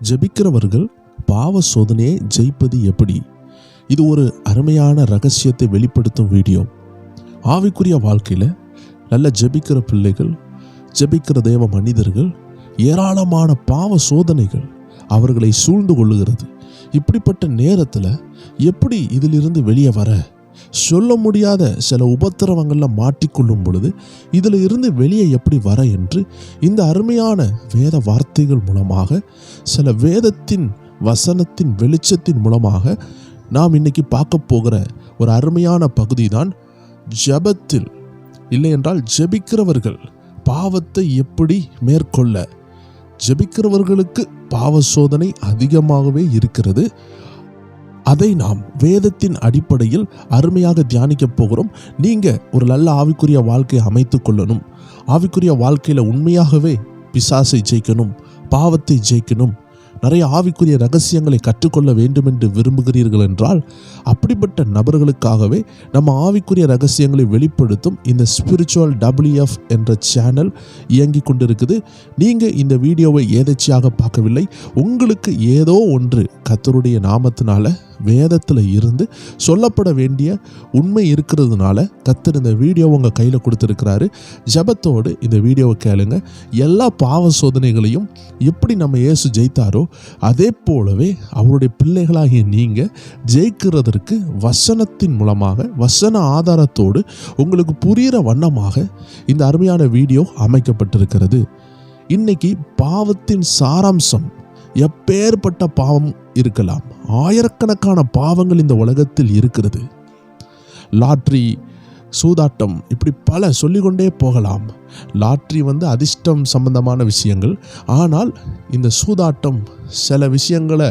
ஜெபிக்கிறவர்கள் பாவ சோதனையை ஜெயிப்பது எப்படி? இது ஒரு அருமையான ரகசியத்தை வெளிப்படுத்தும் வீடியோ. ஆவிக்குரிய வாழ்க்கையில் நல்ல ஜெபிக்கிற பிள்ளைகள், ஜெபிக்கிற தேவ மனிதர்கள், ஏராளமான பாவ சோதனைகள் அவர்களை சூழ்ந்து கொள்ளுகிறது. இப்படிப்பட்ட நேரத்தில் எப்படி இதிலிருந்து வெளியே வர, சொல்ல முடியாத சில உபத்திரவங்களில் மாட்டிக்கொள்ளும் பொழுது இதில் இருந்து வெளியே எப்படி வர என்று இந்த அருமையான வேத வார்த்தைகள் மூலமாக, சில வேதத்தின் வசனத்தின் வெளிச்சத்தின் மூலமாக நாம் இன்னைக்கு பார்க்க போகிற ஒரு அருமையான பகுதி தான் ஜெபத்தில், இல்லை என்றால் ஜெபிக்கிறவர்கள் பாவத்தை எப்படி மேற்கொள்ள. ஜெபிக்கிறவர்களுக்கு பாவ சோதனை அதிகமாகவே இருக்கிறது. அதை நாம் வேதத்தின் அடிப்படையில் அருமையாக தியானிக்க போகிறோம். நீங்கள் ஒரு நல்ல ஆவிக்குரிய வாழ்க்கையை அமைத்து கொள்ளணும், ஆவிக்குரிய வாழ்க்கையில் உண்மையாகவே பிசாசை ஜெயிக்கணும், பாவத்தை ஜெயிக்கணும், நிறைய ஆவிக்குரிய ரகசியங்களை கற்றுக்கொள்ள வேண்டும் என்று விரும்புகிறீர்கள் என்றால், அப்படிப்பட்ட நபர்களுக்காகவே நம்ம ஆவிக்குரிய ரகசியங்களை வெளிப்படுத்தும் இந்த ஸ்பிரிச்சுவல் WF என்ற சேனல் இயங்கி கொண்டிருக்குது. நீங்கள் இந்த வீடியோவை ஏதேச்சையாக பார்க்கவில்லை, உங்களுக்கு ஏதோ ஒன்று கர்த்தருடைய நாமத்தினால வேதத்தில் இருந்து சொல்லப்பட வேண்டிய உண்மை இருக்கிறதுனால கர்த்தர் இந்த வீடியோவை உங்கள் கையில் கொடுத்துருக்கிறாரு. ஜெபத்தோடு இந்த வீடியோவை கேளுங்க. எல்லா பாவ சோதனைகளையும் எப்படி நம்ம இயேசு ஜெயித்தாரோ அதே போலவே அவருடைய பிள்ளைகளாகிய நீங்கள் ஜெயிக்கிறதற்கு வசனத்தின் மூலமாக, வசன ஆதாரத்தோடு உங்களுக்கு புரிகிற வண்ணமாக இந்த அருமையான வீடியோ அமைக்கப்பட்டிருக்கிறது. இன்னைக்கு பாவத்தின் சாராம்சம், எப்பேற்பட்ட பாவம் இருக்கலாம், ஆயிரக்கணக்கான பாவங்கள் இந்த உலகத்தில் இருக்கிறது. லாட்ரி, சூதாட்டம், இப்படி பல சொல்லிக்கொண்டே போகலாம். லாட்ரி அதிர்ஷ்டம் சம்பந்தமான விஷயங்கள். ஆனால் இந்த சூதாட்டம் சில விஷயங்களை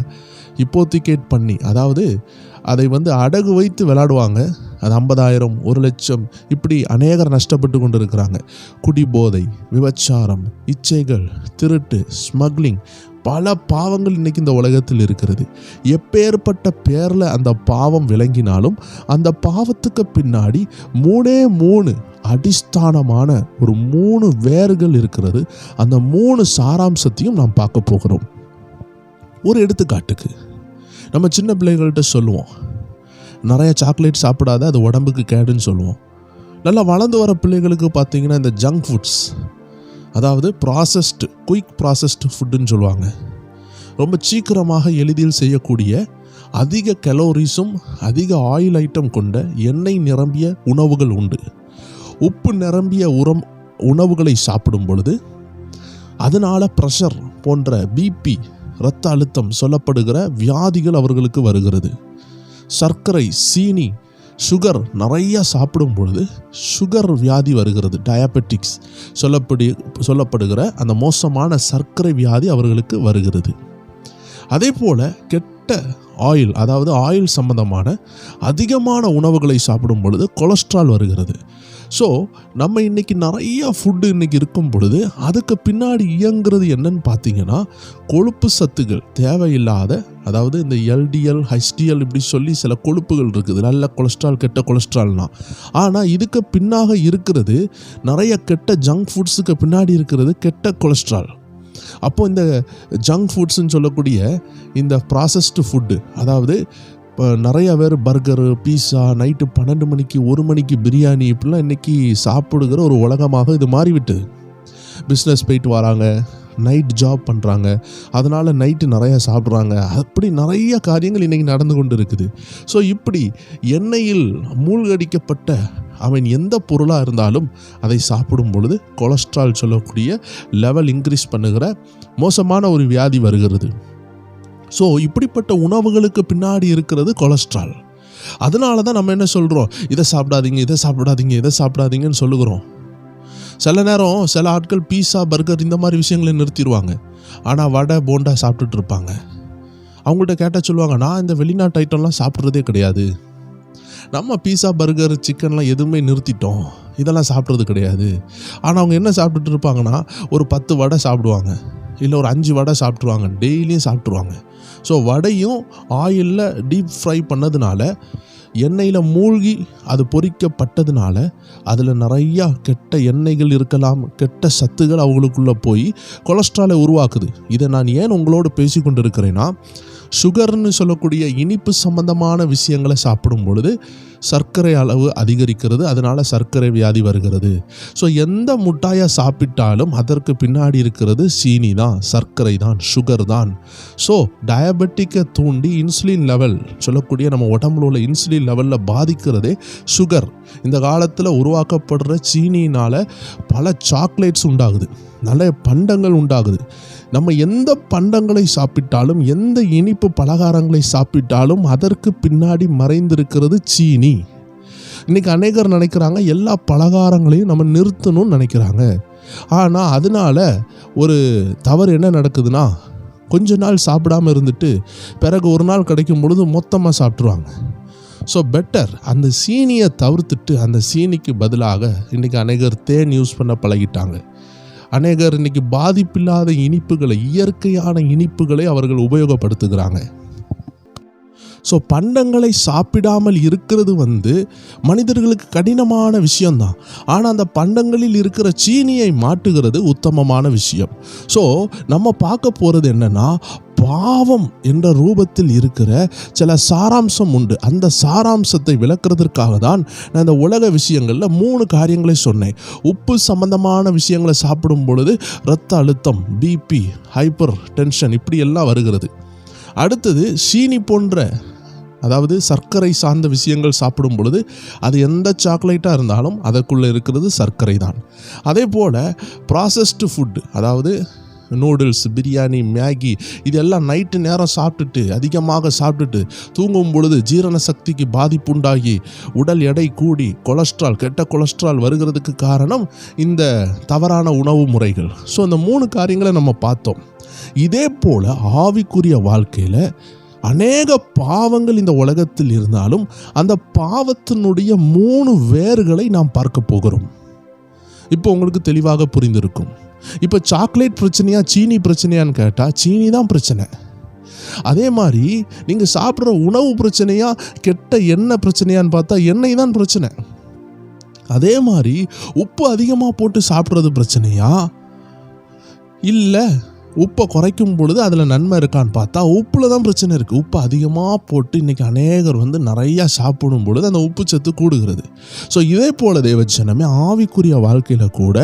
இப்போத்திகேட் பண்ணி, அதாவது அதை அடகு வைத்து விளையாடுவாங்க. அது 50,000, 1,00,000, இப்படி அநேகர் நஷ்டப்பட்டு கொண்டு இருக்கிறாங்க. குடிபோதை, விபச்சாரம், இச்சைகள், திருட்டு, ஸ்மக்லிங், பல பாவங்கள் இன்னைக்கு இந்த உலகத்தில் இருக்கிறது. எப்பேற்பட்ட பேரில் அந்த பாவம் விளங்கினாலும் அந்த பாவத்துக்கு பின்னாடி 3 அடிஸ்தானமான ஒரு 3 வேர்கள் இருக்கிறது. அந்த 3 சாராம்சத்தையும் நாம் பார்க்க போகிறோம். ஒரு எடுத்துக்காட்டுக்கு நம்ம சின்ன பிள்ளைகள்கிட்ட சொல்லுவோம், நிறைய சாக்லேட் சாப்பிடாத, அது உடம்புக்கு கேடுன்னு சொல்லுவோம். நல்லா வளர்ந்து வர பிள்ளைகளுக்கு பார்த்தீங்கன்னா இந்த ஜங்க் ஃபுட்ஸ், அதாவது ப்ராசஸ்டு, குயிக் ப்ராசஸ்டு ஃபுட்டுன்னு சொல்லுவாங்க. ரொம்ப சீக்கிரமாக எளிதில் செய்யக்கூடிய, அதிக கலோரிஸும் அதிக ஆயில் ஐட்டம் கொண்ட, எண்ணெய் நிரம்பிய உணவுகள் உண்டு. உப்பு நிரம்பிய உணவுகளை சாப்பிடும் பொழுது அதனால் ப்ரெஷர் போன்ற BP, இரத்த அழுத்தம் சொல்லப்படுகிற வியாதிகள் அவர்களுக்கு வருகிறது. சர்க்கரை, சீனி, சுகர் நிறைய சாப்பிடும் பொழுது சுகர் வியாதி வருகிறது. டயபெட்டிக்ஸ் சொல்லப்படுகிற அந்த மோசமான சர்க்கரை வியாதி அவர்களுக்கு வருகிறது. அதே போல் கெட்ட ஆயில், அதாவது ஆயில் சம்பந்தமான அதிகமான உணவுகளை சாப்பிடும் பொழுது கொலஸ்ட்ரால் வருகிறது. ஸோ நம்ம இன்றைக்கி நிறைய ஃபுட்டு இன்றைக்கி இருக்கும் பொழுது அதுக்கு பின்னாடி இயங்குறது என்னன்னு பார்த்தீங்கன்னா, கொழுப்பு சத்துகள் தேவையில்லாத, அதாவது இந்த LDL, HDL இப்படி சொல்லி சில கொழுப்புகள் இருக்குது. நல்ல கொலஸ்ட்ரால், கெட்ட கொலஸ்ட்ரால்னா. ஆனால் இதுக்கு பின்னாக இருக்கிறது நிறைய கெட்ட ஜங்க் ஃபுட்ஸுக்கு பின்னாடி இருக்கிறது கெட்ட கொலஸ்ட்ரால். அப்போது இந்த ஜங்க் ஃபுட்ஸ்ன்னு சொல்லக்கூடிய இந்த ப்ராசஸ்டு ஃபுட்டு, அதாவது நிறைய பேர் பர்கரு, பீஸா, நைட்டு 12 மணிக்கு 1 மணிக்கு பிரியாணி, இப்படிலாம் இன்றைக்கி சாப்பிடுகிற ஒரு உலகமாக இது மாறிவிட்டது. பிஸ்னஸ் போயிட்டு வராங்க, நைட் ஜாப் பண்ணுறாங்க, அதனால் நைட்டு நிறையா சாப்பிட்றாங்க. அப்படி நிறைய காரியங்கள் இன்றைக்கி நடந்து கொண்டு இருக்குது. ஸோ இப்படி எண்ணெயில் மூழ்கடிக்கப்பட்ட அவன் எந்த பொருளாக இருந்தாலும் அதை சாப்பிடும் பொழுது கொலஸ்ட்ரால் சொல்லக்கூடிய லெவல் இன்க்ரீஸ் பண்ணுகிற மோசமான ஒரு வியாதி வருகிறது. ஸோ இப்படிப்பட்ட உணவுகளுக்கு பின்னாடி இருக்கிறது கொலஸ்ட்ரால். அதனால தான் நம்ம என்ன சொல்கிறோம், இதை சாப்பிடாதீங்க, இதை சாப்பிடாதீங்க, இதை சாப்பிடாதீங்கன்னு சொல்லுகிறோம். சில நேரம் சில ஆட்கள் பீஸா, பர்கர் இந்த மாதிரி விஷயங்களை நிறுத்திடுவாங்க. ஆனால் வடை, போண்டா சாப்பிட்டுட்டு இருப்பாங்க. அவங்கள்ட்ட கேட்டால் சொல்லுவாங்க, நான் இந்த வெளிநாட்டு ஐட்டம்லாம் சாப்பிட்றதே கிடையாது, நம்ம பீஸா, பர்கர், சிக்கன்லாம் எதுவுமே நிறுத்திட்டோம், இதெல்லாம் சாப்பிட்றது கிடையாது. ஆனால் அவங்க என்ன சாப்பிட்டுட்டு இருப்பாங்கன்னா, ஒரு 10 வடை சாப்பிடுவாங்க, இல்லை ஒரு 5 வடை சாப்பிட்ருவாங்க, டெய்லியும் சாப்பிட்ருவாங்க. ஸோ வடையும் ஆயிலில் டீப் ஃப்ரை பண்ணதுனால எண்ணெயில் மூழ்கி அது பொரிக்கப்பட்டதுனால அதில் நிறையா கெட்ட எண்ணெய்கள் இருக்கலாம், கெட்ட சத்துகள் அவங்களுக்குள்ளே போய் கொலஸ்ட்ராலை உருவாக்குது. இதை நான் ஏன் உங்களோடு பேசி கொண்டு இருக்கிறேன்னா, சுகர்னு சொல்லக்கூடிய இனிப்பு சம்பந்தமான விஷயங்களை சாப்பிடும் பொழுது சர்க்கரை அளவு அதிகரிக்கிறது, அதனால் சர்க்கரை வியாதி வருகிறது. ஸோ எந்த முட்டாயை சாப்பிட்டாலும் அதற்கு பின்னாடி இருக்கிறது சீனி தான், சர்க்கரை தான், சுகர் தான். ஸோ டயபெட்டிக்கை தூண்டி இன்சுலின் லெவல் சொல்லக்கூடிய நம்ம உடம்புல உள்ள இன்சுலின் லெவலில் பாதிக்கிறதே சுகர். இந்த காலத்தில் உருவாக்கப்படுற சீனினால் பல சாக்லேட்ஸ் உண்டாகுது, நல்ல பண்டங்கள் உண்டாகுது. நம்ம எந்த பண்டங்களை சாப்பிட்டாலும், எந்த இனிப்பு பலகாரங்களை சாப்பிட்டாலும் அதற்கு பின்னாடி மறைந்திருக்கிறது சீனி. இன்னைக்கு அநேகர் நினைக்கிறாங்க எல்லா பலகாரங்களையும் நம்ம நிறுத்தணும்னு நினைக்கிறாங்க. ஆனால் அதனால ஒரு தவறு என்ன நடக்குதுன்னா, கொஞ்ச நாள் சாப்பிடாமல் இருந்துட்டு பிறகு ஒரு நாள் கிடைக்கும் பொழுது மொத்தமாக சாப்பிட்ருவாங்க. ஸோ பெட்டர் அந்த சீனியை தவிர்த்துட்டு அந்த சீனிக்கு பதிலாக இன்றைக்கி அநேகர் தேன் யூஸ் பண்ண பழகிட்டாங்க. அநேகர் இன்னைக்கு பாதிப்பில்லாத இனிப்புகளை, இயற்கையான இனிப்புகளை அவர்கள் உபயோகப்படுத்துகிறாங்க. ஸோ பண்டங்களை சாப்பிடாமல் இருக்கிறது மனிதர்களுக்கு கடினமான விஷயம்தான். ஆனால் அந்த பண்டங்களில் இருக்கிற சீனியை மாற்றுகிறது உத்தமமான விஷயம். ஸோ நம்ம பார்க்க போகிறது என்னன்னா, பாவம் என்ற ரூபத்தில் இருக்கிற சில சாராம்சம் உண்டு. அந்த சாராம்சத்தை விளக்குறதற்காக தான் நான் இந்த உலக விஷயங்களில் 3 காரியங்களை சொன்னேன். உப்பு சம்பந்தமான விஷயங்களை சாப்பிடும் பொழுது இரத்த அழுத்தம், பிபி, ஹைப்பர் டென்ஷன் இப்படி எல்லாம் வருகிறது. அடுத்தது சீனி போன்ற, அதாவது சர்க்கரை சார்ந்த விஷயங்கள் சாப்பிடும் பொழுது அது எந்த சாக்லேட்டாக இருந்தாலும் அதற்குள்ளே இருக்கிறது சர்க்கரை தான். அதே போல் ப்ராசஸ்டு ஃபுட்டு, அதாவது நூடுல்ஸ், பிரியாணி, மேகி இதெல்லாம் நைட்டு நேரம் சாப்பிட்டுட்டு, அதிகமாக சாப்பிட்டுட்டு தூங்கும் பொழுது ஜீரண சக்திக்கு பாதிப்பு உண்டாகி உடல் எடை கூடி கொலஸ்ட்ரால், கெட்ட கொலஸ்ட்ரால் வருகிறதுக்கு காரணம் இந்த தவறான உணவு முறைகள். ஸோ இந்த 3 காரியங்களை நம்ம பார்த்தோம். இதே போல் ஆவிக்குரிய வாழ்க்கையில் அநேக பாவங்கள் இந்த உலகத்தில் இருந்தாலும் அந்த பாவத்தினுடைய 3 வேர்களை நாம் பார்க்க போகிறோம். இப்போ உங்களுக்கு தெளிவாக புரிந்திருக்கும். இப்போ சாக்லேட் பிரச்சனையா சீனி பிரச்சனையான்னு கேட்டால் சீனி தான் பிரச்சனை. அதே மாதிரி நீங்கள் சாப்பிட்ற உணவு பிரச்சனையா கெட்ட எண்ணெய் பிரச்சனையான்னு பார்த்தா எண்ணெய் தான் பிரச்சனை. அதே மாதிரி உப்பு அதிகமாக போட்டு சாப்பிட்றது பிரச்சனையா, இல்லை உப்பை குறைக்கும் பொழுது அதில் நன்மை இருக்கான்னு பார்த்தா உப்பில் தான் பிரச்சனை இருக்குது. உப்பு அதிகமாக போட்டு இன்றைக்கி அநேகர் நிறையா சாப்பிடும் பொழுது அந்த உப்பு சத்து கூடுகிறது. ஸோ இதே போல் தேவஜனமே ஆவிக்குரிய வாழ்க்கையில் கூட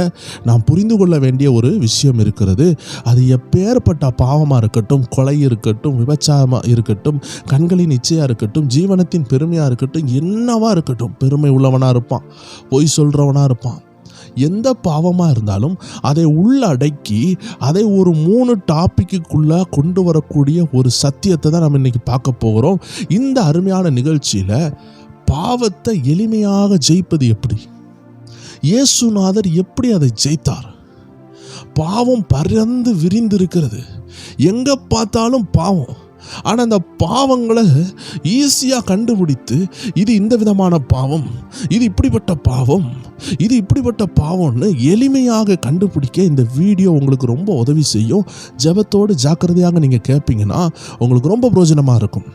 நாம் புரிந்து கொள்ள வேண்டிய ஒரு விஷயம் இருக்கிறது. அது எப்பேற்பட்ட பாவமாக இருக்கட்டும், கொலை இருக்கட்டும், விபச்சாரமாக இருக்கட்டும், கண்களின் இச்சையாக இருக்கட்டும், ஜீவனத்தின் பெருமையாக இருக்கட்டும், என்னவா இருக்கட்டும், பெருமை உள்ளவனாக இருப்பான், பொய் சொல்கிறவனாக இருப்பான், எந்த பாவமாக இருந்தாலும் அதை உள்ளடக்கி அதை ஒரு 3 டாப்பிக்குள்ளே கொண்டு வரக்கூடிய ஒரு சத்தியத்தை தான் நம்ம இன்னைக்கு பார்க்க போகிறோம். இந்த அருமையான நிகழ்ச்சியில் பாவத்தை எளிமையாக ஜெயிப்பது எப்படி, இயேசுநாதர் எப்படி அதை ஜெயித்தார். பாவம் பறந்து விரிந்திருக்கிறது, எங்கே பார்த்தாலும் பாவம். ஆனால் அந்த பாவங்களை ஈஸியாக கண்டுபிடித்து இது இந்த விதமான பாவம், இது இப்படிப்பட்ட பாவம், இது இப்படிப்பட்ட பாவம்னு எளிமையாக கண்டுபிடிக்க இந்த வீடியோ உங்களுக்கு ரொம்ப உதவி செய்யும். ஜெபத்தோடு ஜாக்கிரதையாக நீங்கள் கேட்பீங்கன்னா உங்களுக்கு ரொம்ப பிரயோஜனமாக இருக்கும்.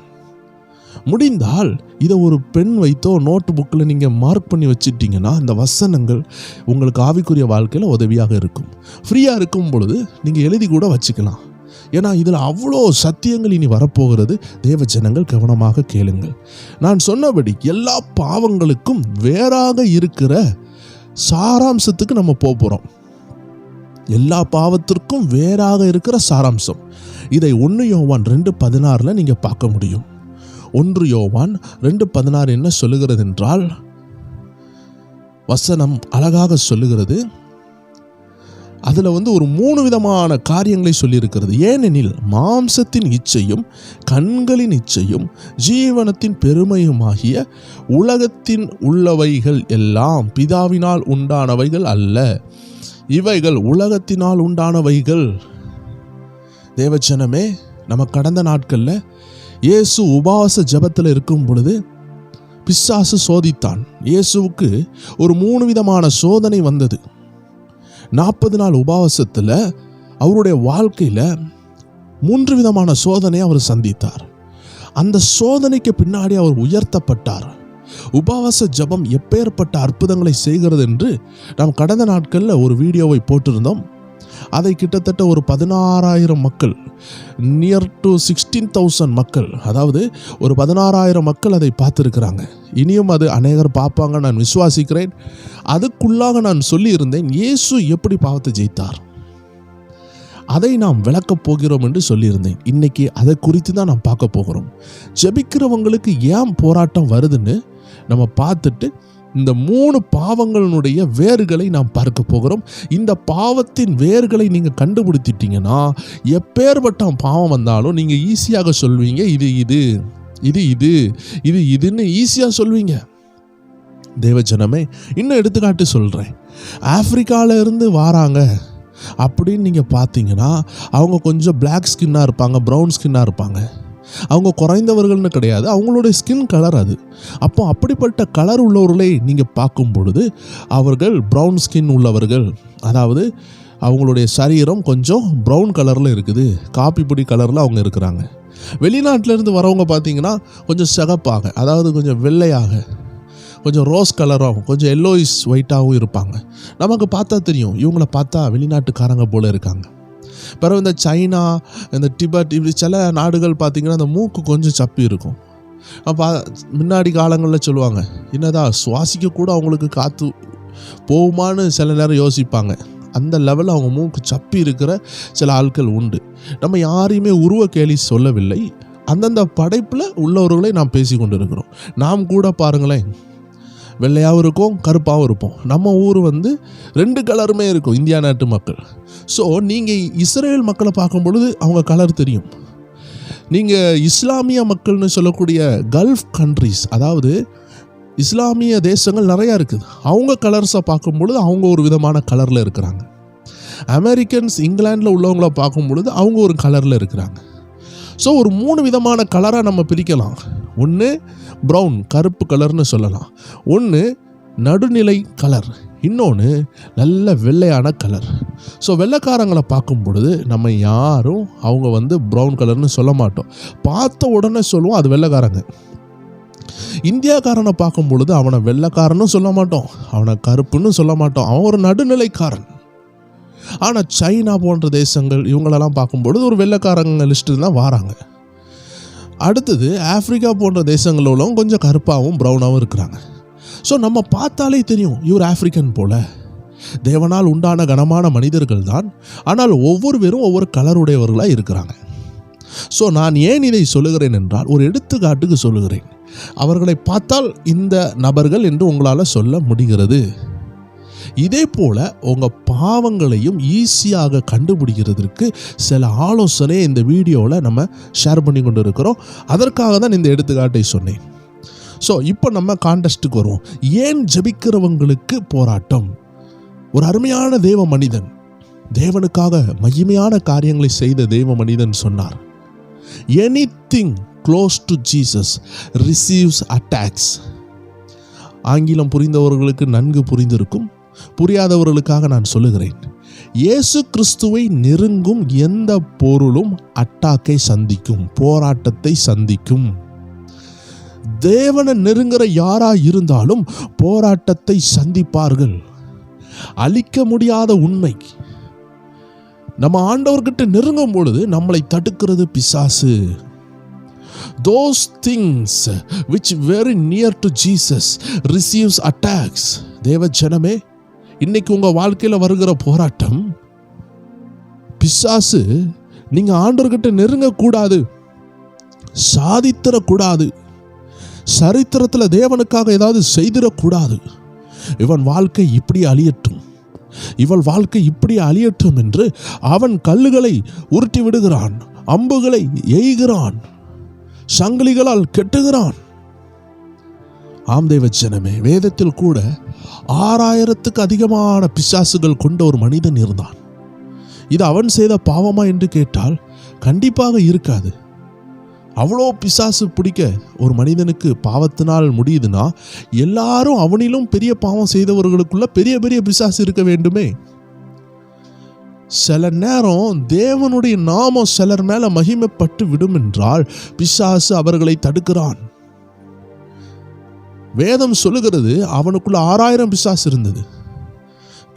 முடிந்தால் இதை ஒரு பென் வைத்தோ நோட்டு புக்கில் நீங்கள் மார்க் பண்ணி வச்சுட்டிங்கன்னா இந்த வசனங்கள் உங்களுக்கு ஆவிக்குரிய வாழ்க்கையில் உதவியாக இருக்கும். ஃப்ரீயாக இருக்கும் பொழுது நீங்கள் எழுதி கூட வச்சுக்கலாம். ஏன்னா இதில் அவ்வளோ சத்தியங்கள் இனி வரப்போகிறது. தேவ ஜனங்கள் கவனமாக கேளுங்கள். நான் சொன்னபடி எல்லா பாவங்களுக்கும் வேறாக இருக்கிற சாராம்சத்துக்கு நம்ம போகிறோம். எல்லா பாவத்திற்கும் வேறாக இருக்கிற சாராம்சம். இதை 1 யோவான் 2:16 நீங்கள் பார்க்க முடியும். 1 யோவான் 2:16 என்ன சொல்லுகிறது என்றால், வசனம் அழகாக சொல்லுகிறது. அதில் ஒரு 3 விதமான காரியங்களை சொல்லியிருக்கிறது. ஏனெனில் மாம்சத்தின் இச்சையும் கண்களின் இச்சையும் ஜீவனத்தின் பெருமையுமாகிய உலகத்தின் உள்ளவைகள் எல்லாம் பிதாவினால் உண்டானவைகள் அல்ல, இவைகள் உலகத்தினால் உண்டானவைகள். தேவஜனமே, நம்ம கடந்த நாட்களில் இயேசு உபவாச ஜெபத்தில் இருக்கும் பொழுது பிசாசு சோதித்தான். இயேசுவுக்கு ஒரு 3 விதமான சோதனை வந்தது. 40 நாள் உபவாசத்தில் அவருடைய வாழ்க்கையில் 3 விதமான சோதனையை அவர் சந்தித்தார். அந்த சோதனைக்கு பின்னாடி அவர் உயர்த்தப்பட்டார். உபவாச ஜெபம் எப்பேற்பட்ட அற்புதங்களை செய்கிறது என்று நாம் கடந்த நாட்களில் ஒரு வீடியோவை போட்டிருந்தோம். அதை கிட்டத்தட்ட ஒரு 16,000 மக்கள், நியர் டு 16,000 மக்கள், அதாவது ஒரு 16,000 மக்கள் அதை பார்த்துருக்கிறாங்க. இனியும் அது அநேகர் பார்ப்பாங்க நான் விசுவாசிக்கிறேன். அதுக்குள்ளாக நான் சொல்லியிருந்தேன், இயேசு எப்படி பாவத்தை ஜெயித்தார், அதை நாம் விளக்கப் போகிறோம் என்று சொல்லியிருந்தேன். இன்னைக்கு அதை குறித்து தான் நாம் பார்க்க போகிறோம். ஜெபிக்கிறவங்களுக்கு ஏன் போராட்டம் வருதுன்னு நம்ம பார்த்துட்டு இந்த 3 பாவங்களுடைய வேர்களை நாம் பார்க்க போகிறோம். இந்த பாவத்தின் வேர்களை நீங்கள் கண்டுபிடித்திட்டீங்கன்னா எப்பேற்பட்ட பாவம் வந்தாலும் நீங்கள் ஈஸியாக சொல்வீங்க, இது இது இது இது இது இதுன்னு ஈஸியாக சொல்வீங்க. தேவஜனமே, இன்னும் எடுத்துக்காட்டு சொல்கிறேன். ஆப்பிரிக்காவில் இருந்து வராங்க அப்படின்னு நீங்கள் பார்த்தீங்கன்னா அவங்க கொஞ்சம் பிளாக் ஸ்கின்னாக இருப்பாங்க, ப்ரௌன் ஸ்கின்னாக இருப்பாங்க. அவங்க குறைந்தவர்கள்னு கிடையாது, அவங்களுடைய ஸ்கின் கலர் அது. அப்போ அப்படிப்பட்ட கலர் உள்ளவர்களை நீங்கள் பார்க்கும் பொழுது அவர்கள் ப்ரௌன் ஸ்கின் உள்ளவர்கள், அதாவது அவங்களுடைய சரீரம் கொஞ்சம் ப்ரௌன் கலரில் இருக்குது, காப்பி பொடி கலரில் அவங்க இருக்கிறாங்க. வெளிநாட்டிலேருந்து வரவங்க பார்த்தீங்கன்னா கொஞ்சம் சிகப்பாக, அதாவது கொஞ்சம் வெள்ளையாக, கொஞ்சம் ரோஸ் கலராகவும், கொஞ்சம் எல்லோயிஸ் ஒயிட்டாகவும் இருப்பாங்க. நமக்கு பார்த்தா தெரியும் இவங்கள பார்த்தா வெளிநாட்டுக்காரங்க போல் இருக்காங்க. பிறகு இந்த சைனா, இந்த டிபெட், இப்படி சில நாடுகள் பார்த்திங்கன்னா அந்த மூக்கு கொஞ்சம் சப்பி இருக்கும். அப்போ முன்னாடி காலங்களில் சொல்லுவாங்க, என்னதான் சுவாசிக்க கூட அவங்களுக்கு காற்று போகுமான்னு சில நேரம் யோசிப்பாங்க. அந்த லெவலில் அவங்க மூக்கு சப்பி இருக்கிற சில ஆட்கள் உண்டு. நம்ம யாரையுமே உருவ கேலி சொல்லவில்லை, அந்தந்த படைப்பில் உள்ளவர்களை நாம் பேசி கொண்டு இருக்கிறோம். நாம் கூட பாருங்களேன், வெள்ளையாகவும் இருக்கும், கருப்பாகவும் இருப்போம். நம்ம ஊர் 2 கலருமே இருக்கும், இந்தியா நாட்டு மக்கள். ஸோ நீங்கள் இஸ்ரேல் மக்களை பார்க்கும் பொழுது அவங்க கலர் தெரியும். நீங்கள் இஸ்லாமிய மக்கள்னு சொல்லக்கூடிய கல்ஃப் கண்ட்ரிஸ், அதாவது இஸ்லாமிய தேசங்கள் நிறையா இருக்குது, அவங்க கலர்ஸை பார்க்கும் பொழுது அவங்க ஒரு விதமான கலரில் இருக்கிறாங்க. அமெரிக்கன்ஸ், இங்கிலாண்டில் உள்ளவங்கள பார்க்கும் பொழுது அவங்க ஒரு கலரில் இருக்கிறாங்க. ஸோ ஒரு 3 விதமான கலராக நம்ம பிரிக்கலாம். ஒன்று ப்ரௌன், கருப்பு கலர்னு சொல்லலாம். ஒன்று நடுநிலை கலர், இன்னொன்று நல்ல வெள்ளையான கலர். ஸோ வெள்ளைக்காரங்களை பார்க்கும் பொழுது நம்ம யாரும் அவங்க ப்ரௌன் கலர்னு சொல்ல மாட்டோம், பார்த்த உடனே சொல்லுவோம் அது வெள்ளைக்காரங்க. இந்தியாக்காரனை பார்க்கும் பொழுது அவனை வெள்ளைக்காரனும் சொல்ல மாட்டோம், அவனை கருப்புன்னு சொல்ல மாட்டோம், அவன் ஒரு நடுநிலைக்காரன். ஆனால் சைனா போன்ற தேசங்கள் இவங்களெல்லாம் பார்க்கும்பொழுது ஒரு வெள்ளைக்காரங்க லிஸ்ட்டு தான் வராங்க. அடுத்தது ஆப்பிரிக்கா போன்ற தேசங்களில் உள்ளவங்க கொஞ்சம் கருப்பாகவும் ப்ரௌனாகவும் இருக்கிறாங்க. ஸோ நம்ம பார்த்தாலே தெரியும் இவர் ஆப்பிரிக்கன் போல. தேவனால் உண்டான கனமான மனிதர்கள் தான், ஆனால் ஒவ்வொருவரும் ஒவ்வொரு கலருடையவர்களாக இருக்கிறாங்க. ஸோ நான் ஏன் இதை சொல்லுகிறேன் என்றால், ஒரு எடுத்துக்காட்டுக்கு சொல்லுகிறேன். அவர்களை பார்த்தால் இந்த நபர்கள் என்று உங்களால் சொல்ல முடிகிறது. இதே போல் உங்கள் பாவங்களையும் ஈஸியாக கண்டுபிடிக்கிறதுக்கு சில ஆலோசனை இந்த வீடியோவில் நம்ம ஷேர் பண்ணி கொண்டு இருக்கிறோம். அதற்காக தான் இந்த எடுத்துக்காட்டை சொன்னேன். ஸோ இப்போ நம்ம கான்டெஸ்ட்டுக்கு வருவோம். ஏன் ஜெபிக்கிறவங்களுக்கு போராட்டம்? ஒரு அருமையான தேவ மனிதன், தேவனுக்காக மகிமையான காரியங்களை செய்த தேவ மனிதன் சொன்னார், anything close to Jesus receives attacks. ஆங்கிலம் புரிந்தவர்களுக்கு நன்கு புரிந்திருக்கும், புரியாதவர்களுக்காக நான் சொல்லுகிறேன். இயேசு கிறிஸ்துவை நெருங்கும் எந்த பொருளும் அட்டாக்கை சந்திக்கும், போராட்டத்தை சந்திக்கும். தேவனை நெருங்குற யாரா இருந்தாலும் போராட்டத்தை சந்திப்பார்கள். அழிக்க முடியாத உண்மை, நம்ம ஆண்டவர்கிட்ட நெருங்கும் பொழுது நம்மளை தடுக்கிறது பிசாசு. Those things which very near to Jesus receives attacks. தேவ ஜனமே, இன்னைக்கு உங்க வாழ்க்கையில வருகிற போராட்டம், பிசாசு நீங்க ஆண்டவர்கிட்ட நெருங்கக்கூடாது, சாதித்தரக்கூடாது, சரித்திரத்தில் தேவனுக்காக ஏதாவது செய்திடக்கூடாது, இவன் வாழ்க்கை இப்படி அழியட்டும், இவள் வாழ்க்கை இப்படி அழியட்டும் என்று அவன் கல்லுகளை உருட்டி விடுகிறான், அம்புகளை எய்கிறான், சங்கிலிகளால் கெட்டுகிறான். ஆம் தேவ ஜனமே, வேதத்தில் கூட 6000க்கு அதிகமான பிசாசுகள் கொண்ட ஒரு மனிதன் இருந்தான். இது அவன் செய்த பாவமா என்று கேட்டால் கண்டிப்பாக இருக்காது. அவ்வளோ பிசாசு பிடிக்க ஒரு மனிதனுக்கு பாவத்தினால் முடியுதுன்னா, எல்லாரும் அவனிலும் பெரிய பாவம் செய்தவர்களுக்குள்ள பெரிய பெரிய பிசாசு இருக்க வேண்டுமே. சில நேரம் தேவனுடைய நாமம் சிலர் மேல மகிமைப்பட்டு விடும் என்றால் பிசாசு அவர்களை தடுக்கிறான். வேதம் சொல்லுகிறது அவனுக்குள்ள 6000 பிசாசு இருந்தது.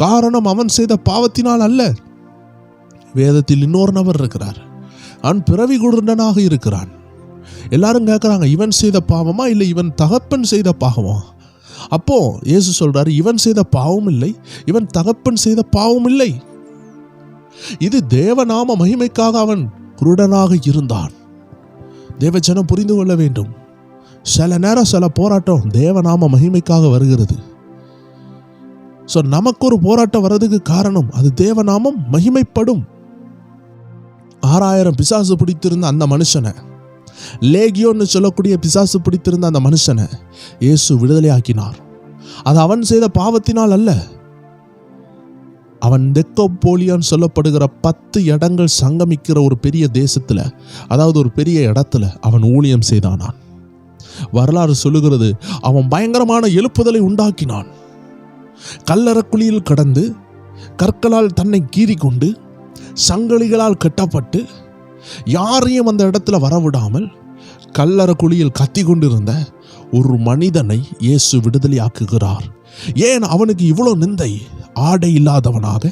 காரணம் அவன் செய்த பாவத்தினால் அல்ல. வேதத்தில் இன்னொரு நபர் இருக்கிறார், அவன் பிறவி குருடனாக இருக்கிறான். எல்லாரும் கேட்குறாங்க, இவன் செய்த பாவமா இல்லை இவன் தகப்பன் செய்த பாவமா? அப்போ இயேசு சொல்றாரு, இவன் செய்த பாவம் இல்லை, இவன் தகப்பன் செய்த பாவம் இல்லை. இது தேவநாம மகிமைக்காக அவன் குருடனாக இருந்தான். தேவஜனம் புரிந்து கொள்ள வேண்டும். சில நேரம் சில போராட்டம் தேவநாம மகிமைக்காக வருகிறது. ஸோ நமக்கு ஒரு போராட்டம் வர்றதுக்கு காரணம் அது தேவநாமம் மகிமைப்படும். 6000 பிசாசு பிடித்திருந்த அந்த மனுஷனை, லேகியோன்னு சொல்லக்கூடிய பிசாசு பிடித்திருந்த அந்த மனுஷனை இயேசு விடுதலை ஆக்கினார். அது அவன் செய்த பாவத்தினால் அல்ல. அவன் தெக்கப்போலியான்னு சொல்லப்படுகிற 10 இடங்கள் சங்கமிக்கிற ஒரு பெரிய தேசத்துல, அதாவது ஒரு பெரிய இடத்துல அவன் ஊழியம் செய்தானான். வரலாறு சொல்லுகிறது, அவன் பயங்கரமான எழுப்புதலை உண்டாக்கினான். கல்லறைக்குழியில் கடந்து கற்களால் தன்னை கீறி கொண்டு சங்கிலிகளால் கட்டப்பட்டு யாரையும் அந்த இடத்துல வரவிடாமல் கல்லறைக்குழியில் கத்தி கொண்டிருந்த ஒரு மனிதனை இயேசு விடுதலை ஆக்குகிறார். ஏன் அவனுக்கு இவ்வளவு நிந்தை? ஆடை இல்லாதவனாக,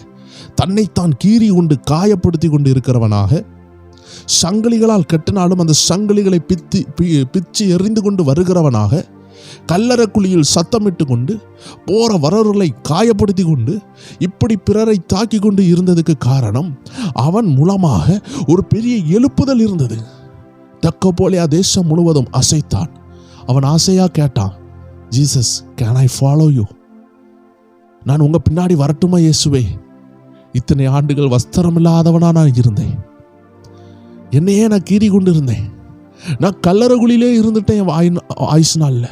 தன்னைத்தான் கீறி கொண்டு காயப்படுத்தி கொண்டு இருக்கிறவனாக, சங்கிலிகளால் கட்டினாலும் அந்த சங்கிலிகளை பிச்சு எறிந்து கொண்டு வருகிறவனாக, கல்லறைக்குழியில் சத்தமிட்டு கொண்டு போற வரவர்களை காயப்படுத்தி கொண்டு இப்படி பிறரை தாக்கி கொண்டு இருந்ததுக்கு காரணம் அவன் மூலமாக ஒரு பெரிய எழுப்புதல் இருந்தது. தெக்கப்போலியா தேசம் முழுவதும் அசைத்தான். அவன் ஆசையா கேட்டான், Jesus, can I follow you? நான் உங்க பின்னாடி வரட்டுமா இயேசுவே? இத்தனை ஆண்டுகள் வஸ்திரம் இல்லாதவனா நான் இருந்தேன். என்னையே நான் கீறி கொண்டு இருந்தேன். நான் கல்லறைக்குழியிலே இருந்துட்டேன். ஆயுசு நாள்ல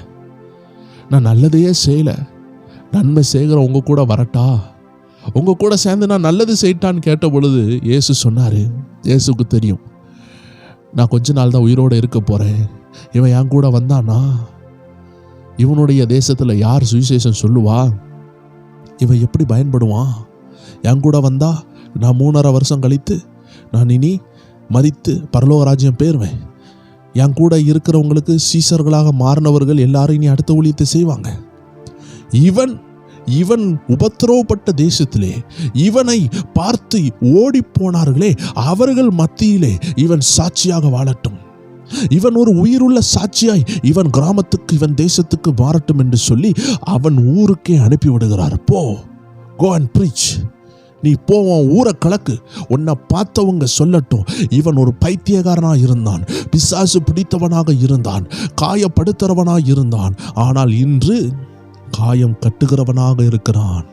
நான் நல்லதையே செய்யல. நன்மை செய்கிற உங்க கூட வரட்டா? உங்க கூட சேர்ந்து நான் நல்லது செய்யிட்டான்னு கேட்ட பொழுது இயேசு சொன்னாரு, இயேசுக்கு தெரியும் நான் கொஞ்ச நாள் தான் உயிரோடு இருக்க போறேன். இவன் என் கூட வந்தானா இவனுடைய தேசத்துல யார் சுவிசேஷம் சொல்லுவா? இவன் எப்படி பயன்படுவான்? என் கூட வந்தா நான் 3.5 வருஷம் கழித்து நான் இனி மரித்து பரலோக ராஜ்யம் போயிருவேன். என் கூட இருக்கிறவங்களுக்கு சீசர்களாக மாறினவர்கள் எல்லாரும் இனி அடுத்த ஊழியத்தை செய்வாங்க. இவன் உபத்திரவப்பட்ட தேசத்திலே இவனை பார்த்து ஓடி போனார்களே, அவர்கள் மத்தியிலே இவன் சாட்சியாக வாழட்டும். இவன் ஒரு உயிருள்ள சாட்சியாய் இவன் கிராமத்துக்கு இவன் தேசத்துக்கு மாறட்டும் என்று சொல்லி அவன் ஊருக்கே அனுப்பி விடுகிறார். போ, கோ அண்ட் பிரீச். நீ போவான், ஊரை கலக்கு. உன்னை பார்த்தவங்க சொல்லட்டும், இவன் ஒரு பைத்தியக்காரனாக இருந்தான், பிசாசு பிடித்தவனாக இருந்தான், காயப்படுத்துறவனாக இருந்தான், ஆனால் இன்று காயம் கட்டுகிறவனாக இருக்கிறான்.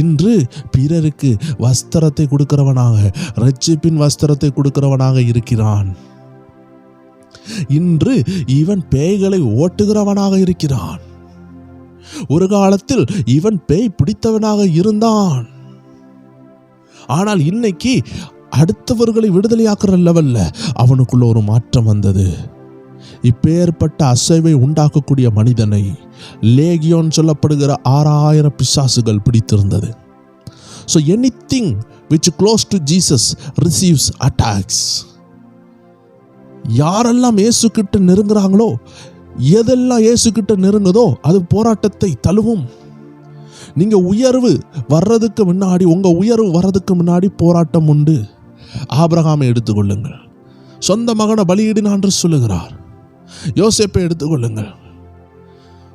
இன்று பிறருக்கு வஸ்திரத்தை கொடுக்கிறவனாக, இரட்சிப்பின் வஸ்திரத்தை கொடுக்கிறவனாக இருக்கிறான். இன்று இவன் பேய்களை ஓட்டுகிறவனாக இருக்கிறான். ஒரு காலத்தில் இவன் பேய் பிடித்தவனாக இருந்தான். ஆனால் இன்னைக்கு அடுத்தவர்களை விடுதலையாக்குற லெவல்ல அவனுக்குள்ள ஒரு மாற்றம் வந்தது. இப்பேற்பட்ட அசைவை உண்டாக்கக்கூடிய மனிதனை லேகியோன் சொல்லப்படுகிற 6000 பிசாசுகள் பிடித்திருந்தது. So anything which close to Jesus receives attacks. யாரெல்லாம் இயேசு கிட்ட நெருங்குறாங்களோ, எதெல்லாம் இயேசு கிட்ட நெருங்குதோ அது போராட்டத்தை தழுவும். நீங்க உயர்வு வர்றதுக்கு முன்னாடி, உங்க உயர்வு வர்றதுக்கு முன்னாடி போராட்டம் உண்டு. ஆபிரகாமை எடுத்துக்கொள்ளுங்கள், சொந்த மகனை பலியிடினான் என்று சொல்லுகிறார். யோசேப்பை எடுத்துக்கொள்ளுங்கள்,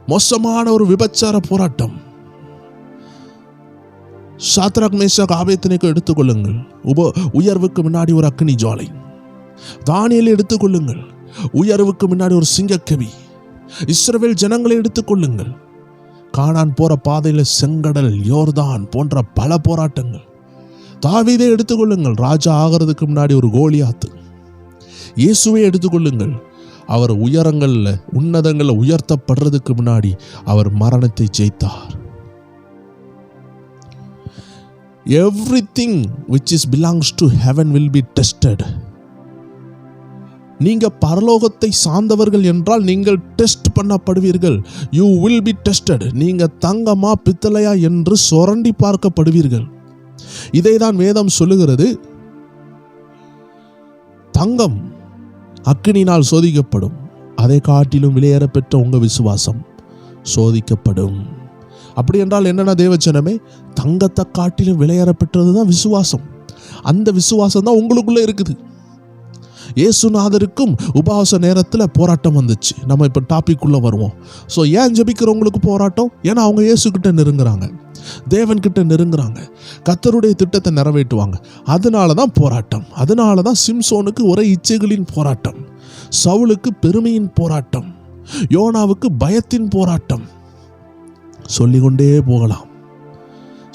மோசமான ஒரு விபச்சார போராட்டம். சாத்ராக் மேஷாக் ஆபேத்நேகோ எடுத்துக்கொள்ளுங்கள், உயர்வுக்கு முன்னாடி ஒரு அக்னி ஜுவாலை. தானியேலை எடுத்துக்கொள்ளுங்கள், உயர்வுக்கு முன்னாடி ஒரு சிங்கக்கவி. இஸ்ரவேல் ஜனங்களை எடுத்துக்கொள்ளுங்கள், கானான் போற பாதையில செங்கடல், யோர்தான் போன்ற பல போராட்டங்கள். தாவீதை எடுத்துக்கொள்ளுங்கள், ராஜா ஆகிறதுக்கு முன்னாடி ஒரு கோலியாத்து. இயேசுவை எடுத்துக்கொள்ளுங்கள், அவர் உயரங்கள்ல உன்னதங்கள்ல உயர்த்தப்படுறதுக்கு முன்னாடி அவர் மரணத்தை ஜெயித்தார். Everything which is belongs to heaven will be tested. நீங்க பரலோகத்தை சார்ந்தவர்கள் என்றால் நீங்கள் test பண்ணப்படுவீர்கள். You will be tested. நீங்க தங்கமா பித்தளையா என்று சொரண்டி பார்க்கப்படுவீர்கள். இதைதான் வேதம் சொல்லுகிறது. தங்கம் அக்கினினால் சோதிக்கப்படும், அதை காட்டிலும் விலையேற பெற்ற உங்கள் விசுவாசம் சோதிக்கப்படும். அப்படி என்றால் என்னென்ன தேவச்சனமே, தங்கத்தை காட்டிலும் விலையேற பெற்றது தான் விசுவாசம். அந்த விசுவாசம் தான் உங்களுக்குள்ளே இருக்குது. இயேசுநாதருக்கும் உபவாச நேரத்தில் போராட்டம் வந்துச்சு. நம்ம இப்போ டாபிக் உள்ள வருவோம். ஸோ ஏன் ஜெபிக்கிறவங்களுக்கு போராட்டம்? ஏன்னா அவங்க இயேசுக்கிட்ட நெருங்குறாங்க, தேவன்கிட்ட நெருங்குறாங்க, கர்த்தருடைய திட்டத்தை நிறைவேற்றுவாங்க. அதனால தான் போராட்டம். அதனால தான் சிம்சோனுக்கு ஒரே இச்சைகளின் போராட்டம், சவுலுக்கு பெருமையின் போராட்டம், யோனாவுக்கு பயத்தின் போராட்டம், சொல்லிக்கொண்டே போகலாம்.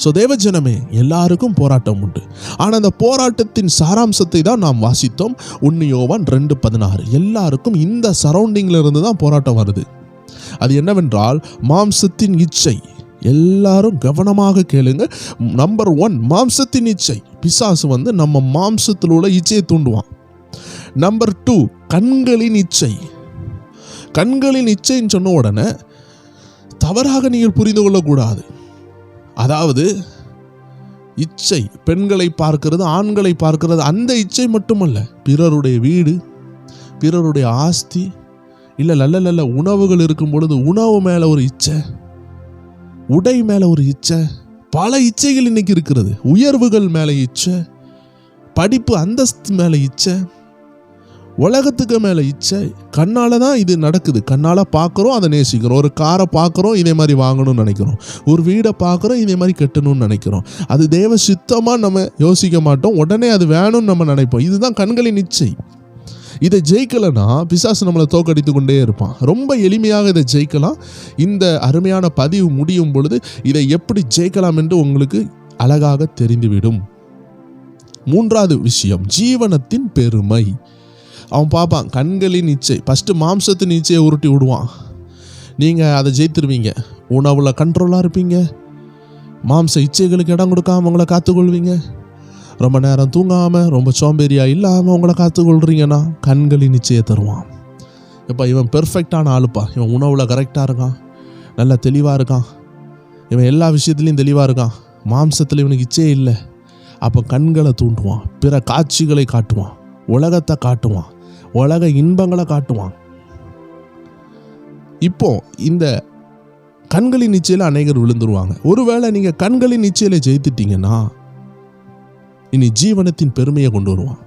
ஸோ தேவஜனமே, எல்லாருக்கும் போராட்டம் உண்டு. ஆனால் அந்த போராட்டத்தின் சாராம்சத்தை தான் நாம் வாசித்தோம். 1 யோவான் 2:16. எல்லாருக்கும் இந்த சரௌண்டிங்கில் இருந்து தான் போராட்டம் வருது. அது என்னவென்றால் மாம்சத்தின் இச்சை. எல்லாரும் கவனமாக கேளுங்க. நம்பர் 1, மாம்சத்தின் இச்சை. பிசாசு நம்ம மாம்சத்தில் உள்ள இச்சையை தூண்டுவான். நம்பர் 2, கண்களின் இச்சை. கண்களின் இச்சைன்னு சொன்ன உடனே தவறாக நீங்கள் புரிந்து கொள்ளக்கூடாது. அதாவது இச்சை பெண்களை பார்க்கிறது, ஆண்களை பார்க்கிறது, அந்த இச்சை மட்டுமல்ல. பிறருடைய வீடு, பிறருடைய ஆஸ்தி, இல்லை நல்ல நல்ல உணவுகள் இருக்கும் பொழுது உணவு மேலே ஒரு இச்சை, உடை மேலே ஒரு இச்சை, பல இச்சைகள் இன்னைக்கு இருக்கிறது. உயர்வுகள் மேலே இச்சை, படிப்பு அந்தஸ்து மேலே இச்சை, உலகத்துக்கு மேலே இச்சை. கண்ணால் தான் இது நடக்குது. கண்ணால் பார்க்குறோம், அதை நேசிக்கிறோம். ஒரு காரை பார்க்குறோம், இதே மாதிரி வாங்கணும்னு நினைக்கிறோம். ஒரு வீடை பார்க்குறோம், இதே மாதிரி கட்டணும்னு நினைக்கிறோம். அது தேவ சித்தமாக நம்ம யோசிக்க மாட்டோம், உடனே அது வேணும்னு நம்ம நினைப்போம். இதுதான் கண்களின் இச்சை. இதை ஜெயிக்கலைன்னா பிசாசு நம்மளை தோக்கடித்து கொண்டே இருப்பான். ரொம்ப எளிமையாக இதை ஜெயிக்கலாம். இந்த அருமையான பதிவு முடியும் பொழுது இதை எப்படி ஜெயிக்கலாம் என்று உங்களுக்கு அழகாக தெரிந்துவிடும். 3வது விஷயம், ஜீவனத்தின் பெருமை. அவன் பார்ப்பான் கண்களின் இச்சை. ஃபஸ்ட்டு மாம்சத்தின் இச்சையை உருட்டி விடுவான். நீங்கள் அதை ஜெயித்துருவீங்க. உணவில் கண்ட்ரோலாக இருப்பீங்க, மாம்ச இச்சைகளுக்கு இடம் கொடுக்காமல் உங்களை காத்துக்கொள்வீங்க. ரொம்ப நேரம் தூங்காமல், ரொம்ப சோம்பேறியாக இல்லாமல் உங்களை காத்துக்கொள்கிறீங்கன்னா கண்களின் நிச்சயை தருவான். இப்போ இவன் பெர்ஃபெக்டான ஆளுப்பா, இவன் உணவில் கரெக்டாக இருக்கான், நல்லா தெளிவாக இருக்கான், இவன் எல்லா விஷயத்துலையும் தெளிவாக இருக்கான், மாம்சத்தில் இவனுக்கு இச்சையே இல்லை. அப்போ கண்களை தூண்டுவான், பிற காட்சிகளை காட்டுவான், உலகத்தை காட்டுவான், உலக இன்பங்களை காட்டுவான். இப்போ இந்த கண்களின் நிச்சயில அநேகர் விழுந்துருவாங்க. ஒருவேளை நீங்கள் கண்களின் நிச்சயில ஜெயித்துட்டீங்கன்னா இனி ஜீவனத்தின் பெருமையை கொண்டு வருவான்.